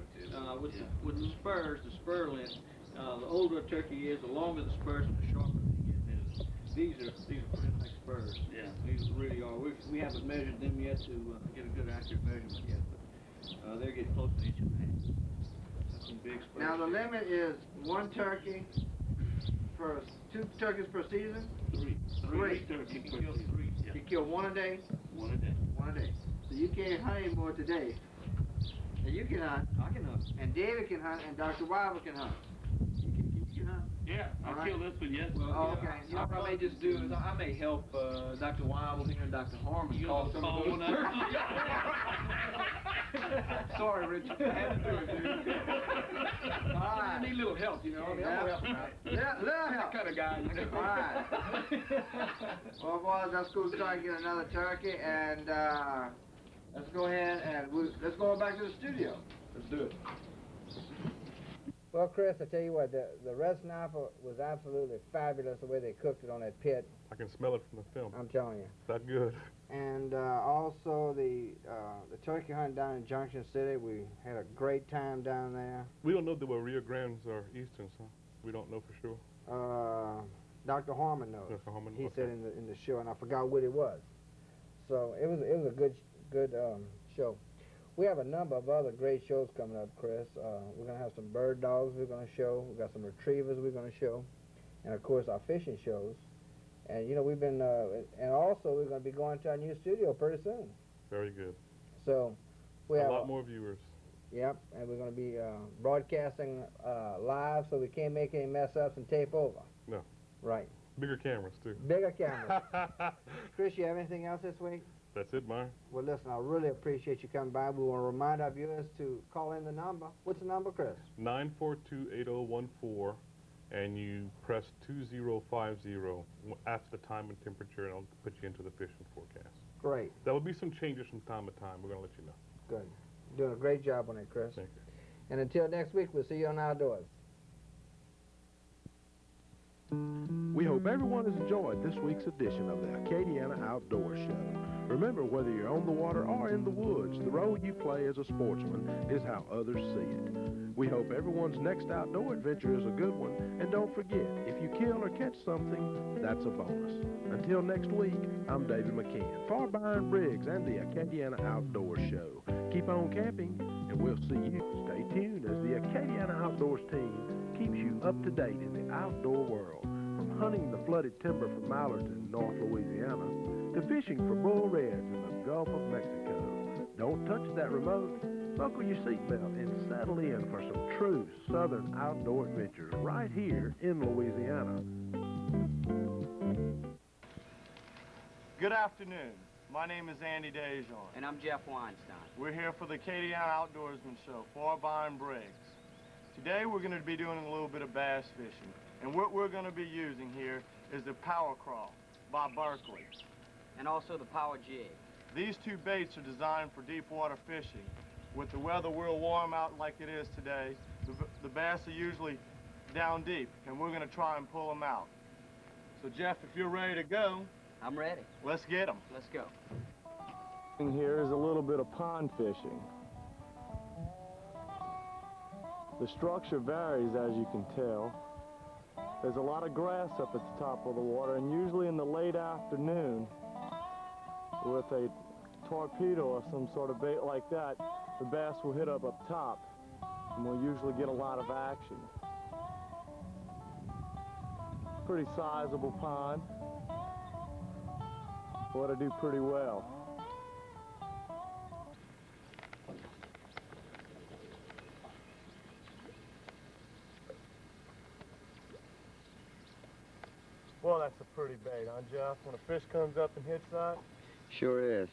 With the spurs, the spur length, the older a turkey is, the longer the spurs and the sharper the skin is. These are pretty nice spurs. Yeah. These really are. We haven't measured them yet to get a good accurate measurement yet, but they're getting close to each other. That's some big spurs. Now the limit is one turkey for two turkeys per season. Three turkeys per season. You kill one a day. One a day. One a day. So you can't hunt anymore today. And you can hunt. I can hunt. And David can hunt, and Dr. Wilder can hunt. You can hunt. Yeah, I killed this one yesterday. Well, okay. You know what I may just do is I may help Dr. Wild here and Dr. Harmon call some of those. Sorry, Richard. I had to do it, dude. All right. I need a little help, you know. I mean, I'm gonna help him out. Yeah, little help. That kind of guy. You know? All right. Well, boys, let's go try and get another turkey, and let's go ahead and let's go back to the studio. Let's do it. Well, Chris, I tell you what, the red snapper was absolutely fabulous the way they cooked it on that pit. I can smell it from the film. I'm telling you. It's that good. And also the turkey hunt down in Junction City, we had a great time down there. We don't know if they were Rio Grandes or Easterns, huh? We don't know for sure. Dr. Harmon knows. Dr. Harmon, he okay. said in the show, and I forgot what it was. So it was a good show. We have a number of other great shows coming up, Chris. We're going to have some bird dogs we're going to show. We've got some retrievers we're going to show. And, of course, our fishing shows. And, you know, we've been, and also we're going to be going to our new studio pretty soon. Very good. So we have a lot more viewers. Yep, and we're going to be broadcasting live so we can't make any mess-ups and tape over. No. Right. Bigger cameras, too. Bigger cameras. Chris, you have anything else this week? That's it, Myron. Well, listen, I really appreciate you coming by. We want to remind our viewers to call in the number. What's the number, Chris? 942-8014, and you press 2050 after the time and temperature, and I'll put you into the fishing forecast. Great. There will be some changes from time to time. We're going to let you know. Good. You're doing a great job on it, Chris. Thank you. And until next week, we'll see you on Outdoors. We hope everyone has enjoyed this week's edition of the Acadiana Outdoor Show. Remember, whether you're on the water or in the woods, the role you play as a sportsman is how others see it. We hope everyone's next outdoor adventure is a good one, and don't forget, if you kill or catch something, that's a bonus. Until next week, I'm David McCann for Byron Briggs and the Acadiana Outdoor Show. Keep on camping, and we'll see you. Stay tuned as the Acadiana Outdoors team keeps you up to date in the outdoor world, from hunting the flooded timber for mallards in North Louisiana to fishing for bull reds in the Gulf of Mexico. Don't touch that remote. Buckle your seatbelt and settle in for some true southern outdoor adventures right here in Louisiana. Good afternoon. My name is Andy Dejon. And I'm Jeff Weinstein. We're here for the Acadiana Outdoorsman Show for Byron Briggs. Today we're going to be doing a little bit of bass fishing. And what we're going to be using here is the Power Crawl by Berkeley. And also the Power Jig. These two baits are designed for deep water fishing. With the weather real warm out like it is today, the bass are usually down deep, and we're going to try and pull them out. So Jeff, if you're ready to go. I'm ready. Let's get them. Let's go. Here is a little bit of pond fishing. The structure varies, as you can tell. There's a lot of grass up at the top of the water, and usually in the late afternoon, with a torpedo or some sort of bait like that, the bass will hit up top, and we'll usually get a lot of action. Pretty sizable pond. ought to do pretty well. Well, that's a pretty bait, huh, Jeff? When a fish comes up and hits that? Sure is.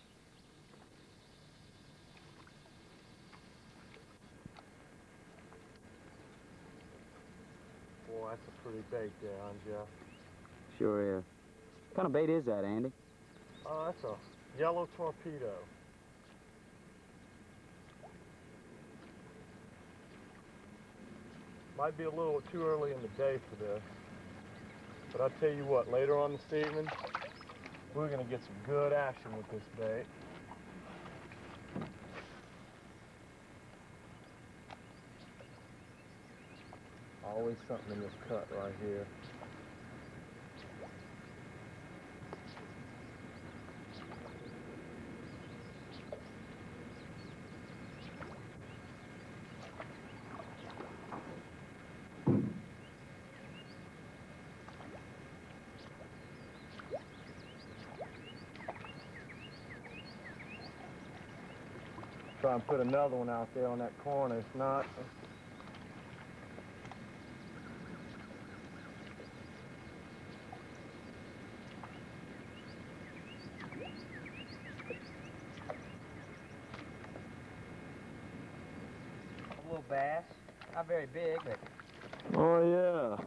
Boy, that's a pretty bait there, huh, Jeff? Sure is. What kind of bait is that, Andy? That's a yellow torpedo. Might be a little too early in the day for this. But I'll tell you what, later on this evening, we're going to get some good action with this bait. Always something in this cut right here. Try and put another one out there on that corner. If not, A little bass. Not very big, but... Oh,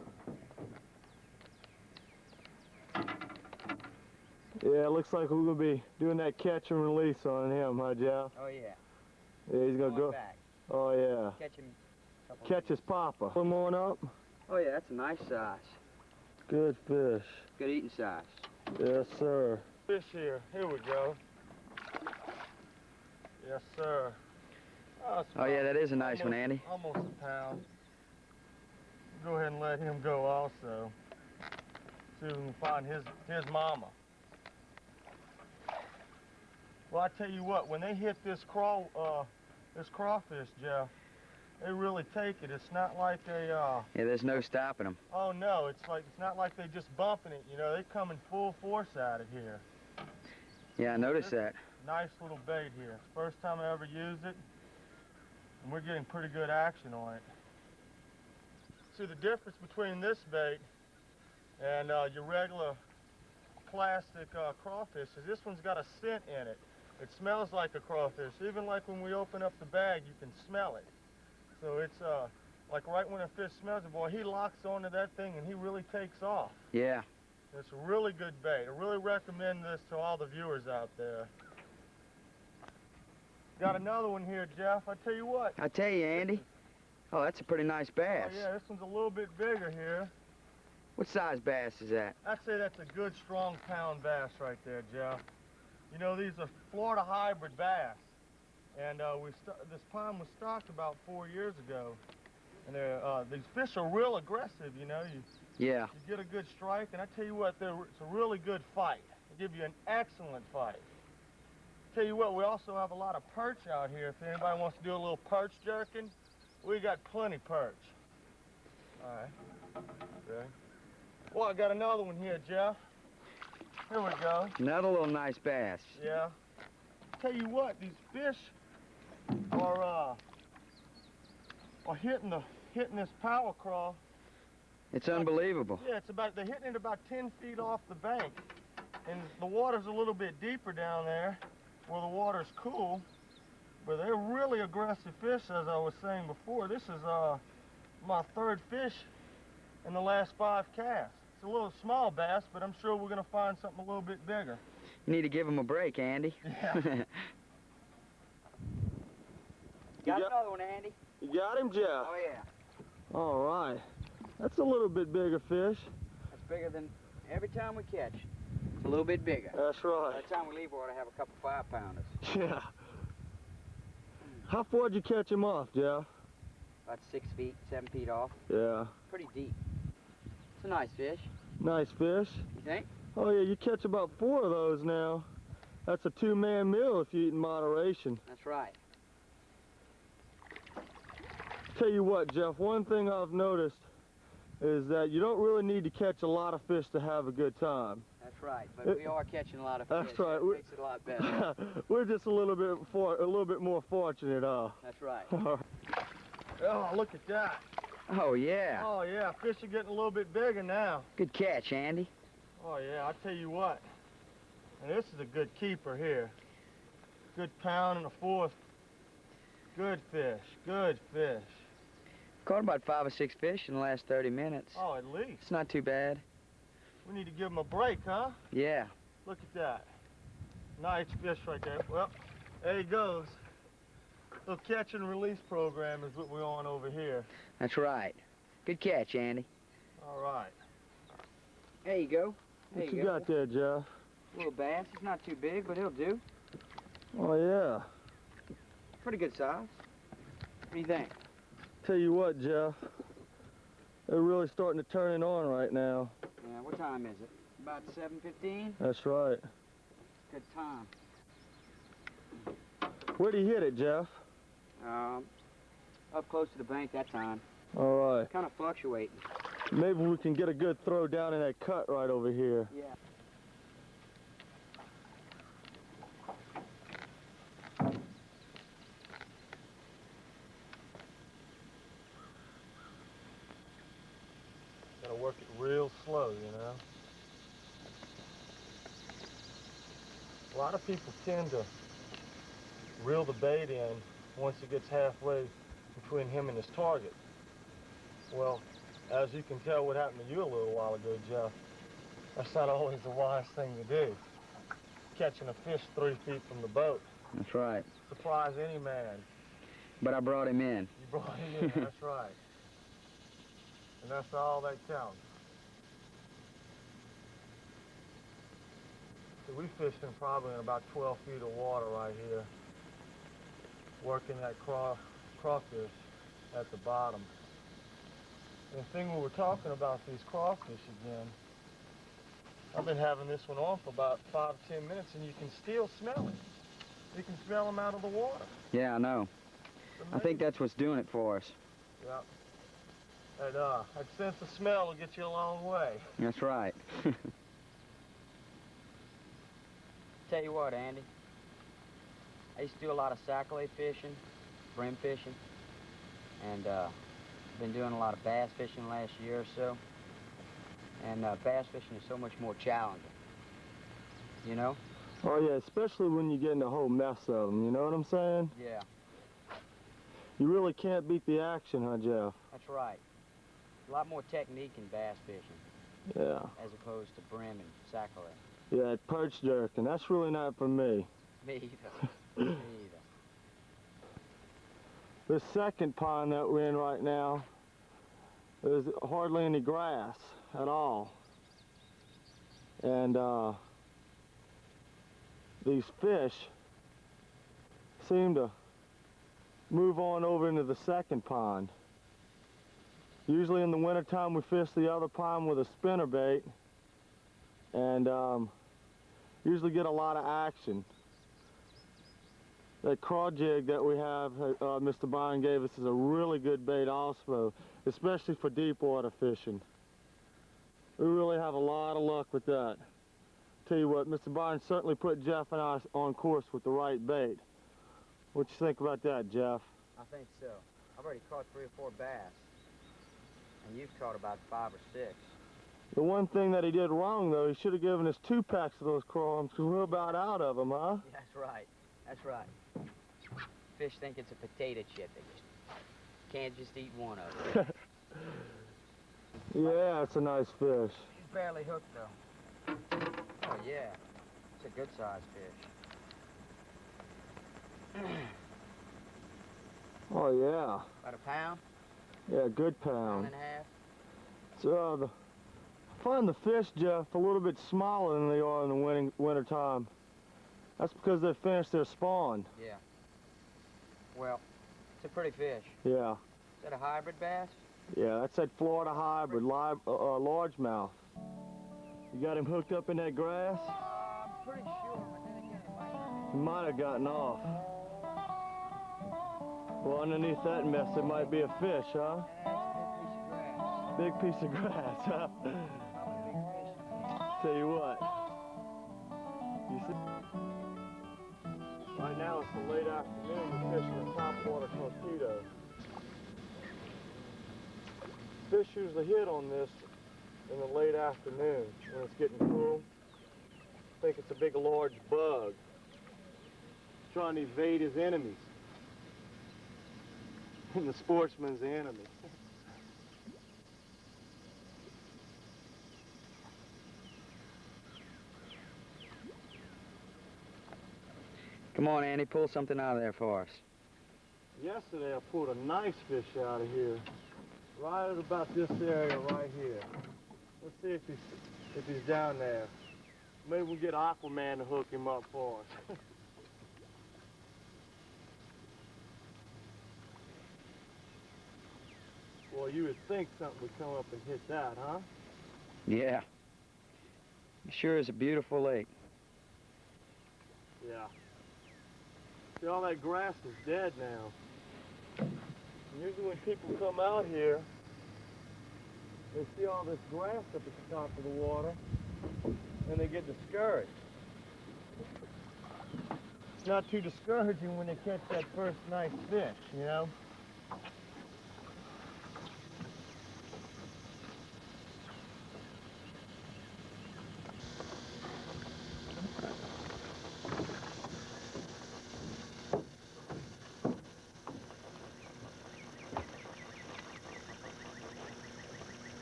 yeah. Yeah, it looks like we're going to be doing that catch and release on him, huh, Jeff? Oh, yeah. Yeah, he's going to go. Back. Oh, yeah. Catch him. Catch his papa. Put him on up. Oh, yeah, that's a nice size. Good fish. Good eating size. Yes, sir. fish here. Here we go. Yes, sir. Oh, yeah, that is a nice one, Andy. Almost a pound. Go ahead and let him go also. See if we can find his mama. Well, I tell you what, when they hit this crawfish, Jeff, they really take it. It's not like Yeah, there's no stopping them. oh no, it's not like they just bumping it. You know, they come in full force at it here. Yeah, I noticed that. Nice little bait here. First time I ever used it, and we're getting pretty good action on it. See, the difference between this bait and your regular plastic crawfish is this one's got a scent in it. It smells like a crawfish. Even like when we open up the bag, you can smell it. So it's like right when a fish smells it, boy, he locks onto that thing and he really takes off. Yeah. It's a really good bait. I really recommend this to all the viewers out there. Got another one here, Jeff. I tell you what. I tell you, Andy. Oh, that's a pretty nice bass. Oh, yeah, this one's a little bit bigger here. What size bass is that? I'd say that's a good, strong pound bass right there, Jeff. You know, these are Florida hybrid bass. And this pond was stocked about 4 years ago. And these fish are real aggressive, you know. Yeah. You get a good strike, and I tell you what, it's a really good fight. They give you an excellent fight. Tell you what, we also have a lot of perch out here. If anybody wants to do a little perch jerking, we got plenty perch. All right. Okay. Well, I got another one here, Jeff. Here we go. Another little nice bass. Yeah. Tell you what, these fish are hitting this power crawl. It's unbelievable. Yeah, they're hitting it about 10 feet off the bank. And the water's a little bit deeper down there where the water's cool. But they're really aggressive fish, as I was saying before. This is my third fish in the last 5 casts. It's a little small bass, but I'm sure we're going to find something a little bit bigger. You need to give him a break, Andy. Yeah. Got another one, Andy. You got him, Jeff? Oh, yeah. All right. That's a little bit bigger fish. That's bigger than every time we catch. It's a little bit bigger. That's right. By the time we leave, we ought to have a couple 5-pounders. Yeah. How far did you catch him off, Jeff? About 6 feet, 7 feet off. Yeah. Pretty deep. It's a nice fish. Nice fish. You think? Oh, yeah, you catch about 4 of those now. That's a 2-man meal if you eat in moderation. That's right. Tell you what, Jeff, one thing I've noticed is that you don't really need to catch a lot of fish to have a good time. That's right, but we are catching a lot of fish. That's right. That makes it a lot better. We're just a little bit more fortunate, That's right. Oh, look at that. Oh, yeah. Oh, yeah, fish are getting a little bit bigger now. Good catch, Andy. Oh, yeah, I'll tell you what. And this is a good keeper here. Good pound and a fourth. Good fish, good fish. Caught about 5 or 6 fish in the last 30 minutes. Oh, at least. It's not too bad. We need to give him a break, huh? Yeah. Look at that. Nice fish right there. Well, there he goes. Little catch and release program is what we're on over here. That's right. Good catch, Andy. All right. There you go. There What you got there, Jeff? Little bass. He's not too big, but he'll do. Oh, yeah. Pretty good size. What do you think? Tell you what, Jeff. They're really starting to turn it on right now. Yeah, what time is it? About 7:15? That's right. Good time. Where'd he hit it, Jeff? Up close to the bank that time. All right. Kind of fluctuating. Maybe we can get a good throw down in that cut right over here. Yeah. Gotta work it real slow, you know. A lot of people tend to reel the bait in once it gets halfway between him and his target. Well, as you can tell what happened to you a little while ago, Jeff, that's not always the wise thing to do. Catching a fish 3 feet from the boat. That's right. Surprise any man. But I brought him in. You brought him in, that's right. And that's all that counts. So we fished in probably in about 12 feet of water right here, working that crawfish at the bottom. And the thing we were talking about these crawfish again, I've been having this one on for about 5 to 10 minutes, and you can still smell it. You can smell them out of the water. Yeah, I know. I think that's what's doing it for us. Yeah. And that sense of smell will get you a long way. That's right. Tell you what, Andy. I used to do a lot of sac-a-lait fishing, brim fishing, and been doing a lot of bass fishing last year or so. And bass fishing is so much more challenging, you know? Oh, yeah, especially when you get in a whole mess of them, you know what I'm saying? Yeah. You really can't beat the action, huh, Jeff? That's right. A lot more technique in bass fishing. Yeah. As opposed to brim and sac-a-lait. Yeah, perch jerking, that's really not for me. Me either. Me either. The second pond that we're in right now, there's hardly any grass at all. And these fish seem to move on over into the second pond. Usually in the wintertime we fish the other pond with a spinnerbait and usually get a lot of action. That craw jig that we have, Mr. Byron gave us, is a really good bait also, especially for deep water fishing. We really have a lot of luck with that. Tell you what, Mr. Byron certainly put Jeff and I on course with the right bait. What you think about that, Jeff? I think so. I've already caught 3 or 4 bass, and you've caught about 5 or 6. The one thing that he did wrong, though, he should have given us 2 packs of those crawlers, because we're about out of them, huh? That's right. That's right. Fish think it's a potato chip. They just can't just eat one of them. Yeah, it's a nice fish. He's barely hooked, though. Oh, yeah. It's a good-sized fish. Oh, yeah. About a pound? Yeah, good pound. Pound and a half? So, I find the fish, Jeff, a little bit smaller than they are in the winter time. That's because they've finished their spawn. Yeah. Well, it's a pretty fish. Yeah. Is that a hybrid bass? Yeah, that's that Florida hybrid, largemouth. You got him hooked up in that grass? I'm pretty sure, but then again, He might have gotten off. Well, underneath that mess, there might be a fish, huh? Big piece of grass. Big piece of grass, huh? Tell you what. in the late afternoon, we're fishing a topwater torpedo. Fish usually hit on this in the late afternoon when it's getting cool. I think it's a big large bug trying to evade his enemies. And the sportsman's the enemy. Come on, Andy, pull something out of there for us. Yesterday I pulled a nice fish out of here, right at about this area right here. Let's see if he's down there. Maybe we'll get Aquaman to hook him up for us. Well, you would think something would come up and hit that, huh? Yeah. It sure is a beautiful lake. Yeah. See, all that grass is dead now. Usually when people come out here, they see all this grass up at the top of the water, and they get discouraged. It's not too discouraging when they catch that first nice fish, you know?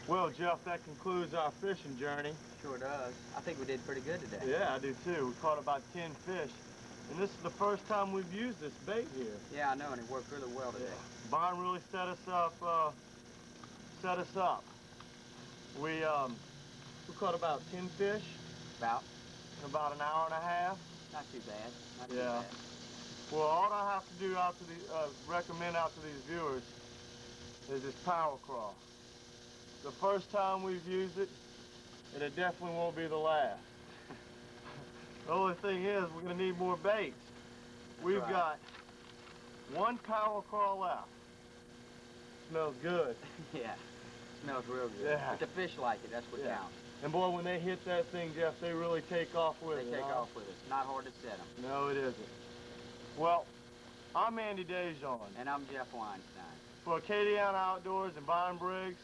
Well, Jeff, that concludes our fishing journey. Sure does. I think we did pretty good today. Yeah, I do too. We caught about 10 fish. And this is the first time we've used this bait here. Yeah, I know, and it worked really well today. Byron really set us up. We caught about 10 fish. About? In about an hour and a half. Not too bad. Not too bad. Well, all I have to do out to recommend out to these viewers is this power crawl. The first time we've used it, and it definitely won't be the last. The only thing is, we're going to need more baits. We've got one power crawl left. Smells good. Yeah, smells real good. Yeah. But the fish like it, that's what counts. And boy, when they hit that thing, Jeff, they really take off with it. They take off with it. It's not hard to set them. No, it isn't. Well, I'm Andy Dejon. And I'm Jeff Weinstein. For Acadiana Outdoors and Byron Briggs,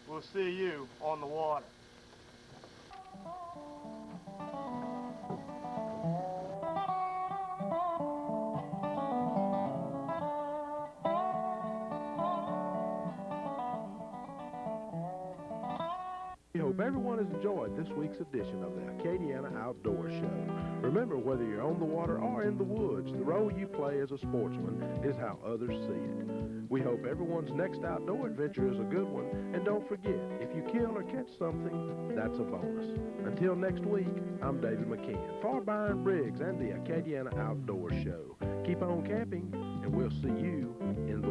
we'll see you on the water. We hope everyone has enjoyed this week's edition of the Acadiana Outdoor Show. Remember, whether you're on the water or in the woods, the role you play as a sportsman is how others see it. We hope everyone's next outdoor adventure is a good one, and don't forget, if you kill or catch something, that's a bonus. Until next week, I'm David McCann for Byron Briggs and the Acadiana Outdoor Show. Keep on camping, and we'll see you in the